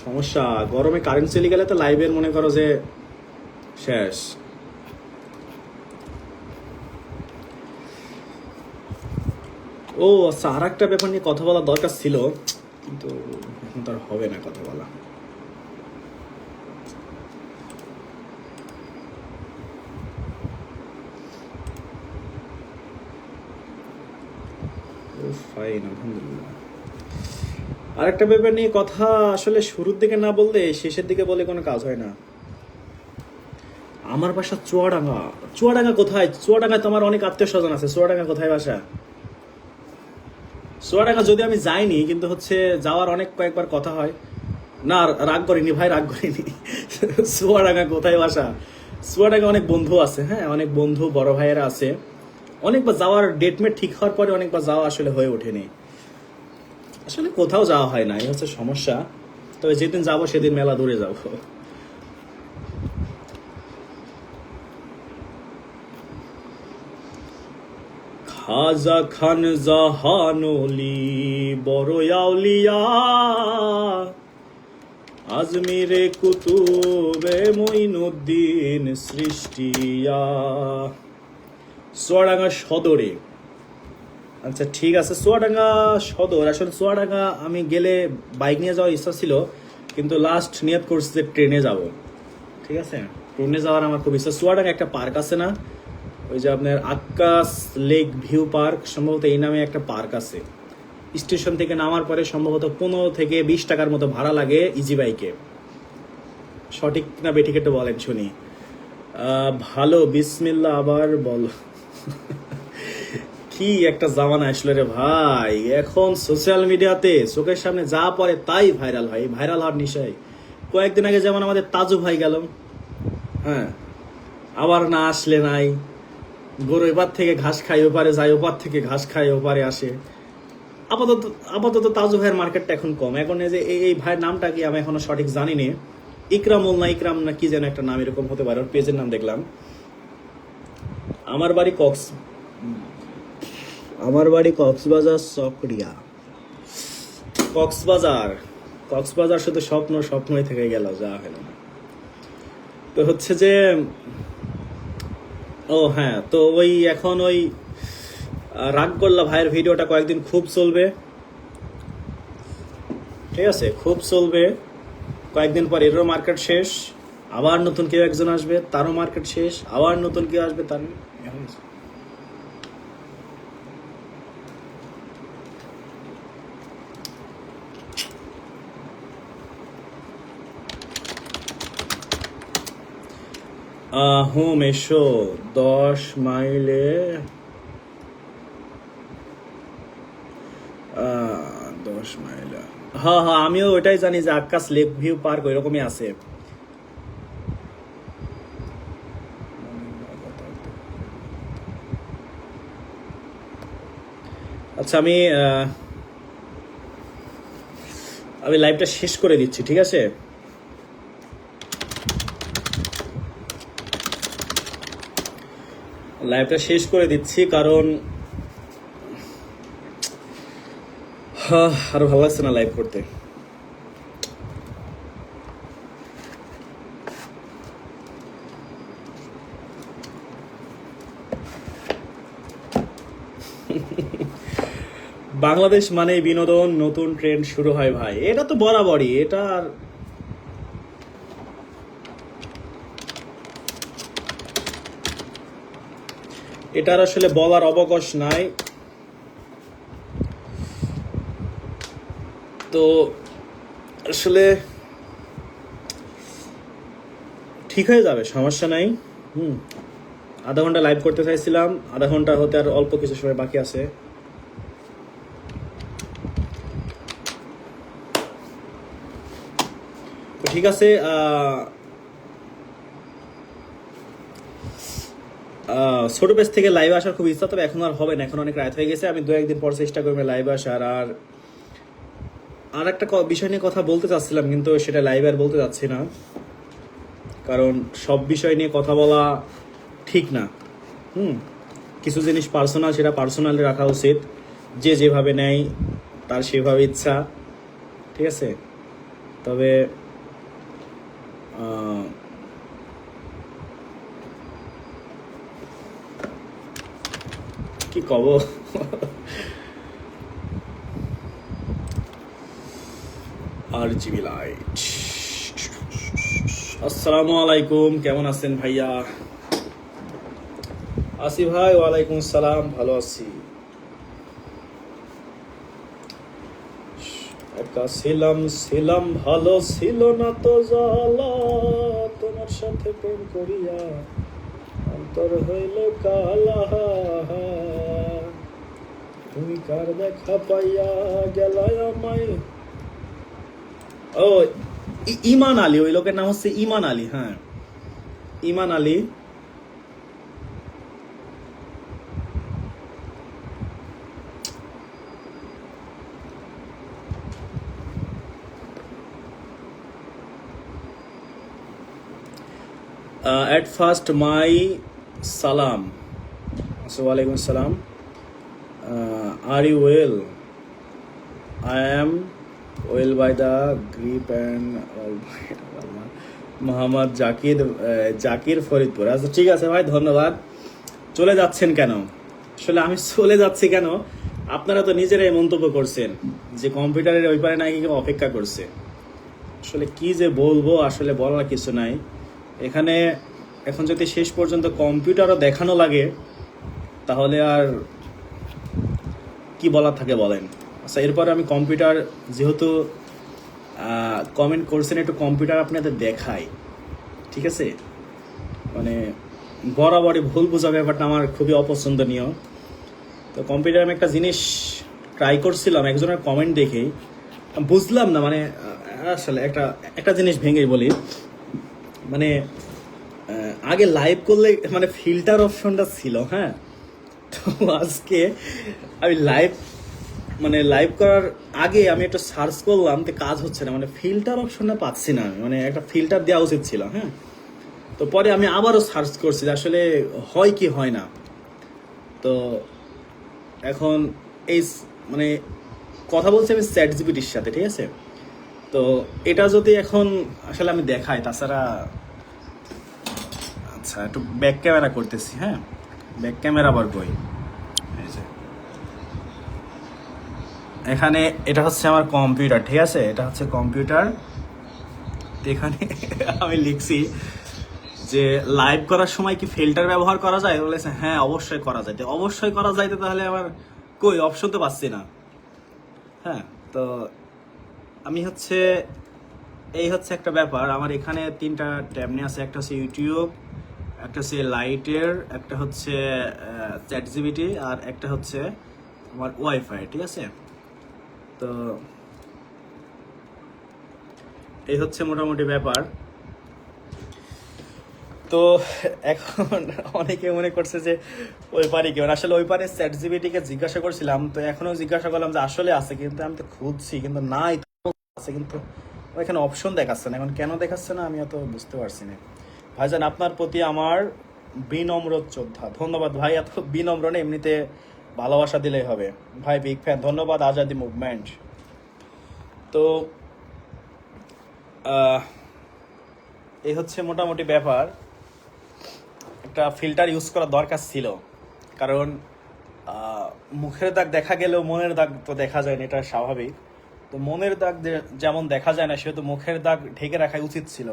সমস্যা। গরমে কারেন্ট চলে গেলে তো লাইভের মনে করো যে শেষ। ও আচ্ছা, আর একটা ব্যাপার নিয়ে কথা বলা দরকার ছিল, কিন্তু এখন তো আর হবে না কথা বলা। ফাইন, আলহামদুলিল্লাহ। আরেকটা ব্যাপার নিয়ে কথা আসলে শুরুর দিকে না বললে শেষের দিকে বলে কোনো কাজ হয় না। আমার বাসা চুয়াডাঙ্গা। চুয়াডাঙ্গা কোথায়? চুয়াডাঙ্গায় তো আমার অনেক আত্মীয় স্বজন আছে। চুয়াডাঙ্গা কোথায় বাসা? চুয়াডাঙ্গা যদি আমি যাইনি, কিন্তু হচ্ছে যাওয়ার অনেক কয়েকবার কথা হয়। না, রাগ করিনি ভাই, রাগ করিনি। চুয়াডাঙ্গা কোথায় বাসা? চুয়াডাঙ্গা অনেক বন্ধু আছে, হ্যাঁ অনেক বন্ধু বড় ভাইয়েরা আছে। অনেকবার যাওয়ার ডেটমেট ঠিক হওয়ার পরে অনেকবার যাওয়া আসলে হয়ে ওঠেনি। আসলে কোথাও যাওয়া হয় না, এই হচ্ছে সমস্যা। তবে যেদিন যাবো সেদিন মেলা দূরে যাবো। খাজা খান জাহানলি বড় আউলিয়া, আজমিরে কুতুবে মঈনুদ্দিন সৃষ্টিয়া। চুয়াডাঙ্গা সদরে। আচ্ছা ঠিক আছে, চুয়াডাঙ্গা সদর। আসলে চুয়াডাঙ্গা আমি গেলে বাইক নিয়ে যাওয়ার ইচ্ছা ছিল, কিন্তু লাস্ট নিয়ত করছি যে ট্রেনে যাব। ঠিক আছে, ট্রেনে যাওয়ার আমার খুব ইচ্ছা। চুয়াডাঙ্গা একটা পার্ক আছে না, ওই যে আপনার আকাশ লেক ভিউ পার্ক, সম্ভবত এই নামে একটা পার্ক আছে। স্টেশন থেকে নামার পরে সম্ভবত 15 থেকে 20 টাকার মতো ভাড়া লাগে ইজি বাইকে। সঠিক না বেঠিক একটু বলেন শুনি। ভালো, বিসমিল্লাহ আবার বল। কি একটা জামানা আসলে রে ভাই, এখন সোশ্যাল মিডিয়াতে চোখের সামনে যা পড়ে তাই ভাইরাল হয়। ভাইরাল হওয়ার নিশায় কয়েকদিন আগে যেমন আমাদের তাজু ভাই গেল, হ্যাঁ, আবার না আসলে নাই। গরু এপার থেকে ঘাস খাই ওপারে যায়, ওপার থেকে ঘাস খাই ওপারে আসে। আপাতত আপাতত তাজু ভাইয়ের মার্কেটটা এখন কম। এখন এই যে এই ভাইয়ের নামটা কি আমি এখনো সঠিক জানি না। ইকরামুল না ইকরাম না কি যেন একটা নাম এরকম হতে পারে, ওর পেজের নাম দেখলাম। আমার বাড়ি কক্সবাজার চকরিয়া। কক্সবাজার কক্সবাজার শুধু স্বপ্ন, স্বপ্নই থেকে গেল, যা হলো না। তো হচ্ছে যে, ও হ্যাঁ, তো ওই এখন ওই রাগ গোল্লা ভাইয়ের ভিডিওটা কয়েকদিন খুব চলবে। ঠিক আছে, খুব চলবে। কয়েকদিন পর এরও মার্কেট শেষ, আবার নতুন কেউ একজন আসবে, তারও মার্কেট শেষ, আবার নতুন কেউ আসবে, তার হোম এসো 10 মাইলে। 10 মাইল, হ্যাঁ হ্যাঁ, আমিও ওইটাই জানি যে আকাশ লেক ভিউ পার্ক ওইরকমই আছে। আচ্ছা, আমি লাইভটা শেষ করে দিচ্ছি, ঠিক আছে? লাইভটা শেষ করে দিচ্ছি, কারণ আরো ভালো লাগছে না লাইভ করতে। বাংলাদেশ মানে বিনোদন, নতুন ট্রেন্ড শুরু হয় ভাই, এটা তো বরাবরই। এটার আসলে বলার অবকাশ নাই। তো আসলে ঠিক হয়ে যাবে, সমস্যা নাই। আধা ঘন্টা লাইভ করতে চাইছিলাম, আধা ঘন্টা হতে আর অল্প কিছু সময় বাকি আছে। তো ঠিক আছে, ছোট পেজ থেকে লাইভে আসার খুব ইচ্ছা, তবে এখন আর হবে না, এখন অনেক রাত হয়ে গেছে। আমি 2-1 দিন পর চেষ্টা করবো লাইভে আসার। আর একটা বিষয় নিয়ে কথা বলতে চাচ্ছিলাম, কিন্তু সেটা লাইভে আর বলতে যাচ্ছি না, কারণ সব বিষয় নিয়ে কথা বলা ঠিক না। কিছু জিনিস পার্সোনাল, সেটা পার্সোনালি রাখা উচিত। যে যেভাবে নেয় তার সেভাবে ইচ্ছা, ঠিক আছে? তবে কি কব, আর জিবি লাইট। আসসালামু আলাইকুম, কেমন আছেন ভাইয়া? আসি ভাই, ওয়ালাইকুম সালাম, ভালো আছি। একা ছিলাম ছিলাম ভালো, ছিল না তো জ্বালা, তোমার সাথে প্রেম করিয়া অন্তর হইল কালা। তুমি কার দেখা পাইয়া গেলায় আমায়। ও, ইমান আলী, ওই লোকের নাম হচ্ছে ইমান আলী। হ্যাঁ, ইমান Ali. At first, my salam. Assalamualaikum salam. Are you well? I am well by the grip and Mohammad Zakir, Zakir Faridpur. আচ্ছা ঠিক আছে ভাই, ধন্যবাদ। চলে যাচ্ছেন কেন? আসলে আমি চলে যাচ্ছি কেন, আপনারা তো নিজেরাই মন্তব্য করছেন যে কম্পিউটারের ওই পারে নাকি কেউ অপেক্ষা করছে। আসলে কি যে বলবো, আসলে বলার কিছু নাই এখানে। এখন যদি শেষ পর্যন্ত কম্পিউটারও দেখানো লাগে তাহলে আর কি বলার থাকে বলেন। আচ্ছা, এরপরে আমি কম্পিউটার, যেহেতু কমেন্ট করছেন, একটু কম্পিউটার আপনাদের দেখাই, ঠিক আছে? মানে বরাবরই ভুল বোঝা ব্যাপারটা আমার খুবই অপছন্দনীয়। তো কম্পিউটারে আমি একটা জিনিস ট্রাই করছিলাম, একজনের কমেন্ট দেখেই বুঝলাম না, মানে আসলে একটা জিনিস ভেঙে বলি। মানে আগে লাইভ করলে মানে ফিল্টার অপশনটা ছিল, হ্যাঁ। তো আজকে আমি লাইভ করার আগে আমি একটা সার্চ করলাম, তো কাজ হচ্ছে না, মানে ফিল্টার অপশনটা পাচ্ছি না আমি, মানে একটা ফিল্টার দেওয়া উচিত ছিল, হ্যাঁ। তো পরে আমি আবারও সার্চ করছি আসলে হয় কি হয় না। তো এখন এই মানে কথা বলছি আমি চ্যাট জিপিটির সাথে, ঠিক আছে? তো এটা যদি এখন আসলে আমি দেখাই, তাছাড়া আচ্ছা একটু ব্যাক ক্যামেরা করতেছি, হ্যাঁ। ব্যাক ক্যামেরা আবার কই? এখানে এটা হচ্ছে আমার কম্পিউটার, ঠিক আছে? এটা হচ্ছে কম্পিউটার। এখানে আমি লিখছি যে লাইভ করার সময় কি ফিল্টার ব্যবহার করা যায়, বলেছে হ্যাঁ অবশ্যই করা যায়। অবশ্যই করা যায়, তো তাহলে আমার কই অপশন তো পাচ্ছি না, হ্যাঁ। তো আমি হচ্ছে এই হচ্ছে একটা ব্যাপার। আমার এখানে 3টা ট্যাব নিয়ে আছে, একটা হচ্ছে ইউটিউব, একটা হচ্ছে লাইটের, একটা হচ্ছে চ্যাট জিপিটি, আর একটা হচ্ছে আমার ওয়াইফাই, ঠিক আছে? তো এই হচ্ছে মোটামুটি ব্যাপার। তো এখন অনেকে মনে করছে যে ওই পারে কেউ, আসলে ওই পারে চ্যাট জিপিটিকে জিজ্ঞাসা করছিলাম, তো এখনো জিজ্ঞাসা করলাম যে আসলে আছে, কিন্তু আমি তো খুঁজছি কিন্তু নাই, আছে কিন্তু ওইখানে অপশন দেখাচ্ছে না। এখন কেন দেখাচ্ছে না আমি অত বুঝতে পারছি না। ভাইজান, আপনার প্রতি আমার বিনম্র শ্রদ্ধা। ধন্যবাদ ভাই, এত বিনম্র না, এমনিতে ভালোবাসা দিলেই হবে ভাই। বিগ ফ্যান, ধন্যবাদ। আজাদি মুভমেন্ট। তো এই হচ্ছে মোটামুটি ব্যাপার। একটা ফিল্টার ইউজ করা দরকার ছিল, কারণ মুখের দাগ দেখা গেলেও মনের দাগ তো দেখা যায় না, এটা স্বাভাবিক। তো মনের দাগ যেমন দেখা যায় না, সেহেতু মুখের দাগ ঢেকে রাখা উচিত ছিল,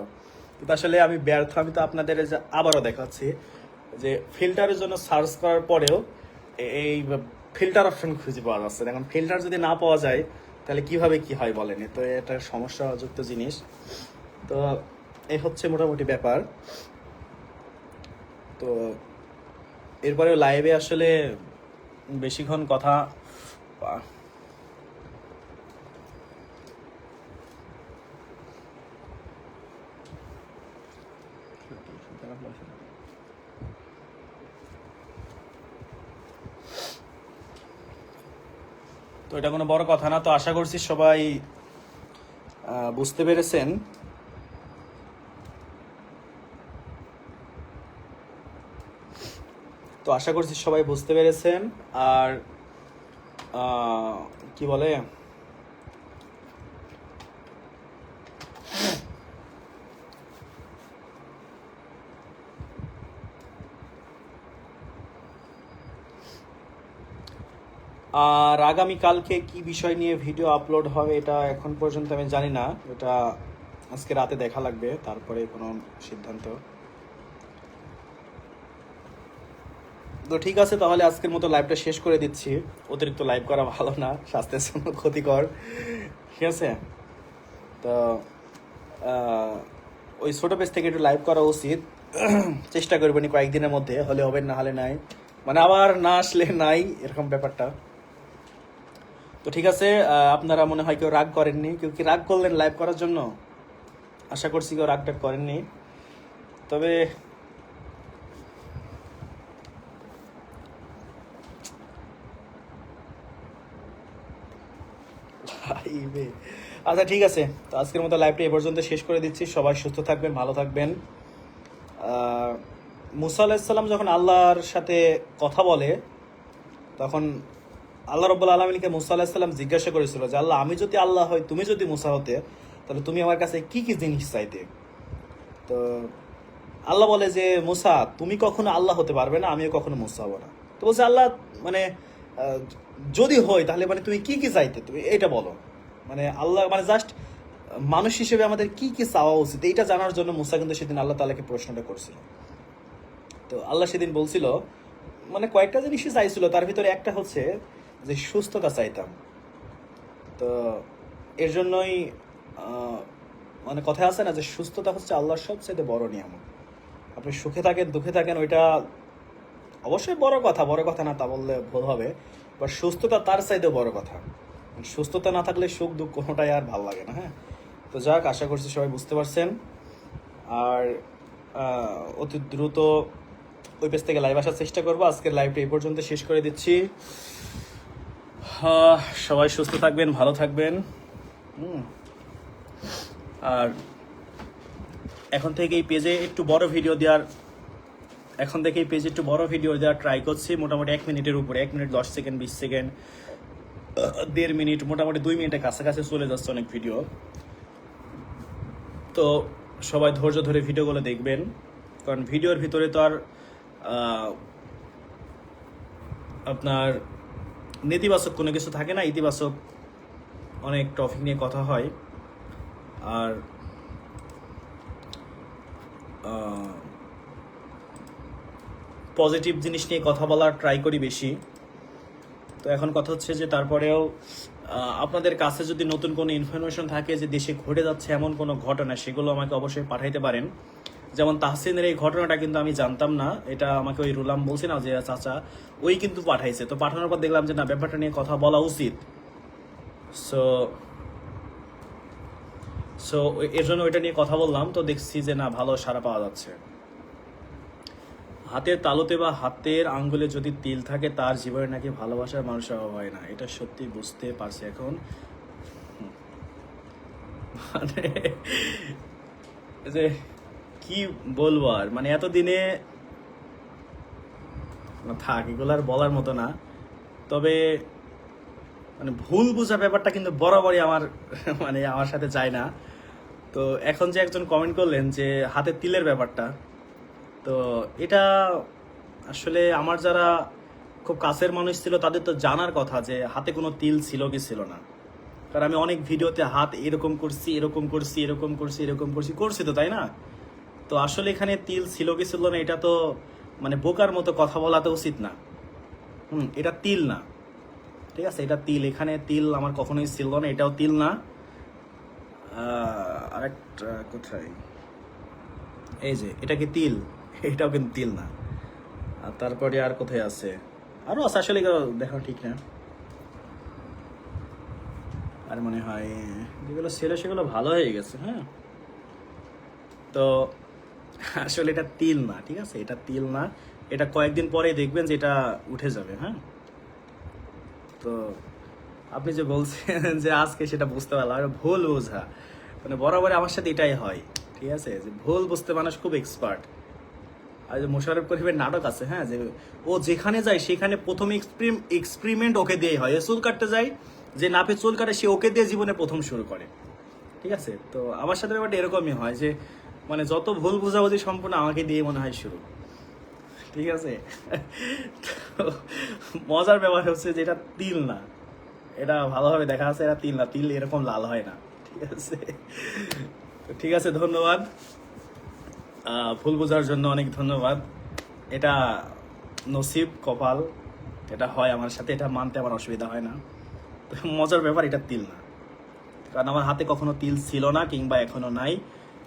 কিন্তু আসলে আমি ব্যর্থ। আমি তো আপনাদের আবারও দেখাচ্ছি যে ফিল্টারের জন্য সার্চ করার পরেও এই ফিল্টার অপশন খুঁজে পাওয়া যাচ্ছে না। এখন ফিল্টার যদি না পাওয়া যায় তাহলে কিভাবে কি হয় বলেন? তো এটা সমস্যাযুক্ত জিনিস। তো এই হচ্ছে মোটামুটি ব্যাপার। তো এরপরে লাইভে আসলে বেশিক্ষণ কথা তো এটা কোনো বড় কথা না। তো আশা করছি সবাই বুঝতে পেরেছেন। তো আশা করছি সবাই বুঝতে পেরেছেন। আর কি বলে, আর আগামীকালকে কি বিষয় নিয়ে ভিডিও আপলোড হবে এটা এখন পর্যন্ত আমি জানি না, এটা আজকে রাতে দেখা লাগবে, তারপরে কোনো সিদ্ধান্ত। তো ঠিক আছে, তাহলে আজকের মতো লাইভটা শেষ করে দিচ্ছি। অতিরিক্ত লাইভ করা ভালো না, স্বাস্থ্যের জন্য ক্ষতিকর, ঠিক আছে? তো ওই ছোটো পেজ থেকে একটু লাইভ করা উচিত। চেষ্টা করবেন কয়েকদিনের মধ্যে, হলে হবে না হলে নাই, মানে আবার না আসলে নাই, এরকম ব্যাপারটা। তো ঠিক আছে, আপনারা মনে হয় কেউ রাগ করেননি, কেউ কি রাগ করলেন লাইভ করার জন্য? আশা করছি কেউ রাগ টাগ করেননি। তবে আচ্ছা ঠিক আছে, তো আজকের মতো লাইভটা এ পর্যন্ত শেষ করে দিচ্ছি। সবাই সুস্থ থাকবেন, ভালো থাকবেন। মুসা আলাহিসাল্লাম যখন আল্লাহর সাথে কথা বলে, তখন আল্লাহ রব্বুল আলমিনকে মুসা আলাহিসাল্লাম জিজ্ঞাসা করেছিল যে আল্লাহ, আমি যদি আল্লাহ হই, তুমি যদি মুসা হতে, তাহলে তুমি আমার কাছে কি কি জিনিস চাইতে? তো আল্লাহ বলে যে মুসা, তুমি কখনো আল্লাহ হতে পারবে না, আমিও কখনো মুসা হবো না। তো বলছে আল্লাহ, মানে যদি হয় তাহলে মানে তুমি কি কি চাইতে, তুমি এটা বলো। মানে আল্লাহ মানে জাস্ট মানুষ হিসেবে আমাদের কি কি চাওয়া উচিত এইটা জানার জন্য মুসা কিন্তু সেদিন আল্লাহ তাআলাকে প্রশ্নটা করছিল। তো আল্লাহ সেদিন বলছিল, মানে কয়েকটা জিনিসই চাইছিল, তার ভিতরে একটা হচ্ছে যে সুস্থতা চাইতাম। তো এর জন্যই মানে কথা আছে না যে সুস্থতা হচ্ছে আল্লাহর সবচেয়ে বড় নিয়ামত। আপনি সুখে থাকেন দুঃখে থাকেন, ওইটা অবশ্যই বড় কথা, বড় কথা না তা বললে ভুল হবে, বাট সুস্থতা তার চাইতে বড় কথা। সুস্থতা না থাকলে সুখ দুঃখ কোনোটাই আর ভালো লাগে না। হ্যাঁ, তো যাক, আশা করছি সবাই বুঝতে পারছেন। আর অতি দ্রুত ওই পেজ থেকে লাইভ আসার চেষ্টা করবো। আজকের লাইভটা এই পর্যন্ত শেষ করে দিচ্ছি। সবাই সুস্থ থাকবেন, ভালো থাকবেন। আর এখন থেকে এই পেজে একটু বড় ভিডিও দেওয়ার ট্রাই করছি। মোটামুটি 1 মিনিটের উপরে, 1 মিনিট 10 সেকেন্ড 20 সেকেন্ড 1.5 মিনিট, মোটামুটি 2 মিনিটের কাছাকাছি চলে যাচ্ছে অনেক ভিডিও। তো সবাই ধৈর্য ধরে ভিডিওগুলো দেখবেন, কারণ ভিডিওর ভিতরে তো আর আপনার নেতিবাচক কোনো কিছু থাকে না, ইতিবাচক অনেক টপিক নিয়ে কথা হয়। আর পজিটিভ জিনিস নিয়ে কথা বলার ট্রাই করি বেশি। তো এখন কথা হচ্ছে যে তারপরেও আপনাদের কাছে যদি নতুন কোনো ইনফরমেশন থাকে যে দেশে ঘটে যাচ্ছে এমন কোনো ঘটনা, সেগুলো আমাকে অবশ্যই পাঠাইতে পারেন। যেমন তাহসিনের এই ঘটনাটা কিন্তু আমি জানতাম না, এটা আমাকে ওই রুলাম বলছে না যে চাচা, ওই কিন্তু পাঠাইছে। তো পাঠানোর পর দেখলাম যে না, ব্যাপারটা নিয়ে কথা বলা উচিত। সো এর জন্য ওইটা নিয়ে কথা বললাম। তো দেখছি যে না, ভালো সাড়া পাওয়া যাচ্ছে। হাতের তালুতে বা হাতের আঙ্গুলে যদি তিল থাকে, তার জীবনে নাকি ভালোবাসার মানুষের অভাব হয় না। এটা সত্যি বুঝতে পারছি এখন। মানে যে কি বলবো আর, মানে এতদিনে থাক, এগুলো আর বলার মতো না। তবে মানে ভুল বোঝা ব্যাপারটা কিন্তু বরাবরই আমার সাথে যায় না। তো এখন যে একজন কমেন্ট করলেন যে হাতে তিলের ব্যাপারটা, তো এটা আসলে আমার যারা খুব কাছের মানুষ ছিল তাদের তো জানার কথা যে হাতে কোনো তিল ছিল কি ছিল না। কারণ আমি অনেক ভিডিওতে হাত এরকম করছি তো, তাই না? তো আসলে এখানে তিল ছিল কি ছিল না এটা তো মানে বোকার মতো কথা বলাতে উচিত না। এটা তিল না, ঠিক আছে? এটা তিল, এখানে তিল আমার কখনোই ছিল না, এটাও তিল না। আরেকটা কোথায়, এই যে এটা কি তিল, এটাও কিন্তু তিল না। আর তারপরে আর কোথায় আছে, আরো আছে, আসলে দেখা ঠিক না। আর মনে হয় যেগুলো ছিল সেগুলো ভালো হয়ে গেছে। হ্যাঁ, তো আসলে এটা তিল না, ঠিক আছে? এটা তিল না, এটা কয়েকদিন পরে দেখবেন যে এটা উঠে যাবে। হ্যাঁ, তো আপনি যে বলছেন যে আজকে সেটা বুঝতে পারলাম, আর ভুল বোঝা মানে বরাবর আমার সাথে এটাই হয়, ঠিক আছে? যে ভুল বুঝতে মানুষ খুব এক্সপার্ট। আর যে মোশাররফ করিমের নাটক আছে, হ্যাঁ, যে ও যেখানে যায় সেখানে প্রথম এক্সপেরিমেন্ট ওকে দিয়ে হয়। চুল কাটতে যায়, যে নাপে চুল কাটে সে ওকে দিয়ে জীবনে প্রথম শুরু করে, ঠিক আছে? তো আমার সাথে ব্যাপারটা এরকমই হয় যে মানে যত ভুল বোঝাবুঝি সম্পূর্ণ আমাকে দিয়ে মনে হয় শুরু, ঠিক আছে? তো মজার ব্যাপার হচ্ছে যে এটা তিল না, এটা ভালোভাবে দেখা আছে এটা তিল না, তিল এরকম লাল হয় না, ঠিক আছে? তো ঠিক আছে, ধন্যবাদ। ভুল বোঝার জন্য অনেক ধন্যবাদ। এটা নসিব, কপাল, এটা হয় আমার সাথে, এটা মানতে আমার অসুবিধা হয় না। তো মজার ব্যাপার এটা তিল না, কারণ আমার হাতে কখনো তিল ছিল না, কিংবা এখনো নাই,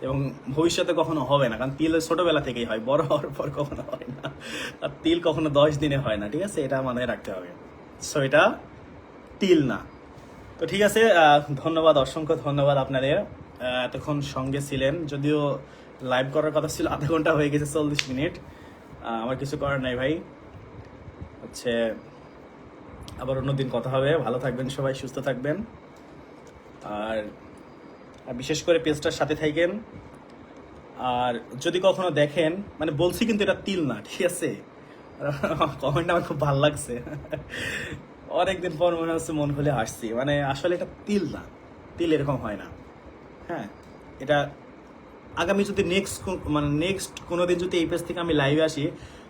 এবং ভবিষ্যতে কখনো হবে না, কারণ তিল ছোটবেলা থেকেই হয়, বড় হওয়ার পর কখনো হয় না। আর তিল কখনো 10 দিনে হয় না, ঠিক আছে? এটা মাথায় রাখতে হবে। সো এটা তিল না। তো ঠিক আছে, ধন্যবাদ, অসংখ্য ধন্যবাদ আপনাদের, এতক্ষণ সঙ্গে ছিলেন। যদিও লাইভ করার কথা ছিল, আধা ঘন্টা হয়ে গেছে, 40 মিনিট। আমার কিছু করার নাই ভাই, হচ্ছে আবার অন্যদিন কথা হবে। ভালো থাকবেন সবাই, সুস্থ থাকবেন, আর বিশেষ করে পেজটার সাথে থাকেন। আর যদি কখনো দেখেন, মানে বলছি কিন্তু এটা তিল না, ঠিক আছে? কমেন্ট আমার খুব ভালো লাগছে, অনেকদিন পর মনে হচ্ছে মন খুলে হাসছি। মানে আসলে এটা তিল না, তিল এরকম হয় না। হ্যাঁ, এটা আগামী যদি নেক্সট কোনোদিন যদি এই পেজ থেকে আমি লাইভে আসি,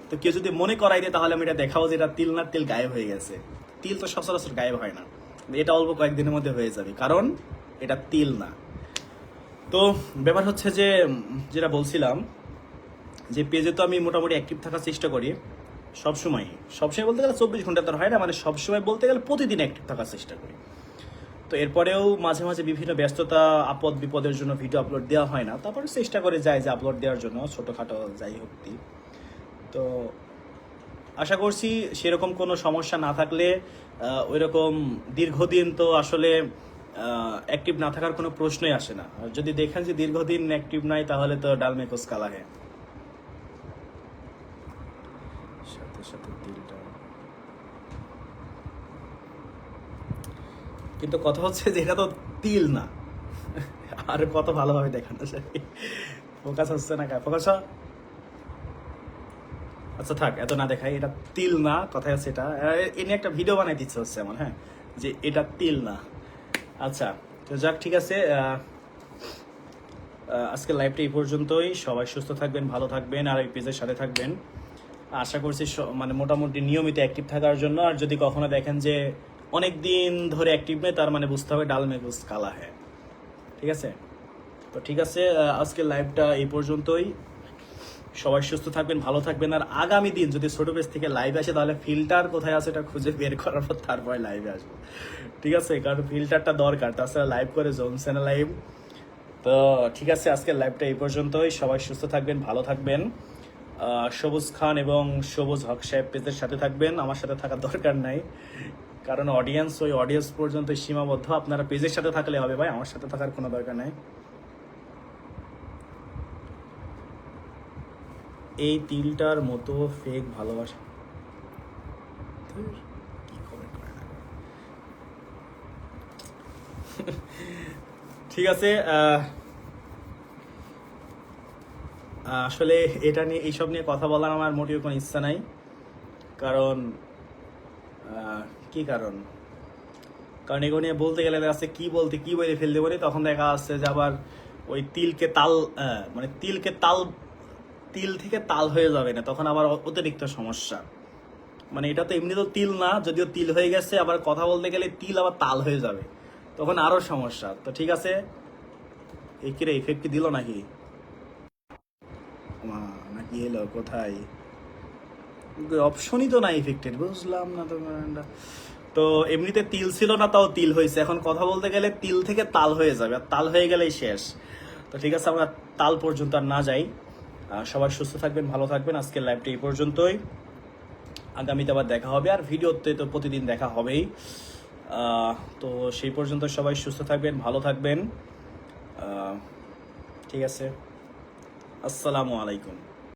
তো কেউ যদি মনে করাই দেয়, তাহলে আমি এটা দেখাবো যে এটা তিল না, তিল গায়েব হয়ে গেছে। তিল তো সচরাচর গায়েব হয় না, এটা অল্প কয়েকদিনের মধ্যে হয়ে যাবে, কারণ এটা তিল না। তো ব্যাপার হচ্ছে যে, যেটা বলছিলাম, যে পেজে তো আমি মোটামুটি অ্যাক্টিভ থাকার চেষ্টা করি সবসময়। সবসময় বলতে গেলে 24 ঘন্টা তো হয় না, মানে সবসময় বলতে গেলে প্রতিদিন অ্যাক্টিভ থাকার চেষ্টা করি। তো এরপরেও মাঝে মাঝে বিভিন্ন ব্যস্ততা, আপদ বিপদের জন্য ভিডিও আপলোড দেওয়া হয় না, তারপরে চেষ্টা করে যাই যে আপলোড দেওয়ার জন্য, ছোটোখাটো যাই হোক। তো আশা করছি সেরকম কোনো সমস্যা না থাকলে, ওইরকম দীর্ঘদিন তো আসলে অ্যাক্টিভ না থাকার কোনো প্রশ্নই আসে না। আর যদি দেখেন যে দীর্ঘদিন অ্যাক্টিভ নাই, তাহলে তো ডাল মে কুছ কালা হ্যায়। সাথে সাথে তিলটা, কিন্তু কথা হচ্ছে যে এটা তো তিল না। আর কত ভালোভাবে দেখানো যায়, ফোকাস হচ্ছে না, ফোকাস। আচ্ছা থাক, এত না দেখাই, এটা তিল না, কথায় আছে এটা। এ নিয়ে একটা ভিডিও বানাইতে ইচ্ছে হচ্ছে আমার, হ্যাঁ, যে এটা তিল না। আচ্ছা, তো যাক, ঠিক আছে। আজকে লাইভটা এই পর্যন্তই। সবাই সুস্থ থাকবেন, ভালো থাকবেন, আর এই পেজের সাথে থাকবেন। আশা করছি মানে মোটামুটি নিয়মিত অ্যাক্টিভ থাকার জন্য। আর যদি কখনো দেখেন যে অনেক দিন ধরে অ্যাক্টিভ নেই, তার মানে বুঝতে হবে ডাল মে কুছ কালা হ্যায়, ঠিক আছে? তো ঠিক আছে, আজকে লাইভটা এই পর্যন্তই। সবাই সুস্থ থাকবেন, ভালো থাকবেন। আর আগামী দিন যদি ছোট পেজ থেকে লাইভ আসে, তাহলে ফিল্টার কোথায় আছে এটা খুঁজে বের করার পর তারপরে লাইভে আসবো, ঠিক আছে? কারণ ফিল্টারটা দরকার, তাছাড়া লাইভ করে জমছে না লাইভ। তো ঠিক আছে, আজকের লাইভটা এই পর্যন্তই। সবাই সুস্থ থাকবেন, ভালো থাকবেন। সবুজ খান এবং সবুজ হক সাহেব পেজের সাথে থাকবেন, আমার সাথে থাকার দরকার নাই, কারণ ওই অডিয়েন্স পর্যন্ত সীমাবদ্ধ। আপনারা পেজের সাথে থাকলে হবে ভাই, আমার সাথে থাকার কোনো দরকার নাই। এই তিলটার মতো ফেক ভালোবাসা, কি কমেন্ট করে না। ঠিক আছে, আসলে এটা নিয়ে, এইসব নিয়ে কথা বলার আমার মোটেও কোনো ইচ্ছা নাই। কারণ কি কারণ এগুলো নিয়ে বলতে গেলে দেখা যাচ্ছে কি বলে ফেলতে পারি, তখন দেখা যাচ্ছে যে আবার ওই তিলকে তাল, মানে তিল থেকে তাল হয়ে যাবে না, তখন আবার অতিরিক্ত সমস্যা। মানে এটা তো এমনি তো তিল না, যদিও তিল হয়ে গেছে, আবার কথা বলতে গেলে তিল আবার তাল হয়ে যাবে, তখন আরো সমস্যা। তো ঠিক আছে, এই কিরে ইফেক্ট কি দিল নাকি? নাকি এলো কোথায়? অপশনই তো নাই ইফেক্টেড, বুঝলাম না তো। তো এমনিতে তিল ছিল না, তাও তিল হয়েছে। এখন কথা বলতে গেলে তিল থেকে তাল হয়ে যাবে, আর তাল হয়ে গেলেই শেষ। তো ঠিক আছে, আমরা তাল পর্যন্ত আর না যাই। সবাই সুস্থ থাকবেন, ভালো থাকবেন। আজকের লাইভটা এই পর্যন্তই, আগামীতে আবার দেখা হবে, আর ভিডিওতে তো প্রতিদিন দেখা হবেই। তো সেই পর্যন্ত সবাই সুস্থ থাকবেন, ভালো থাকবেন, ঠিক আছে? আসসালামু আলাইকুম।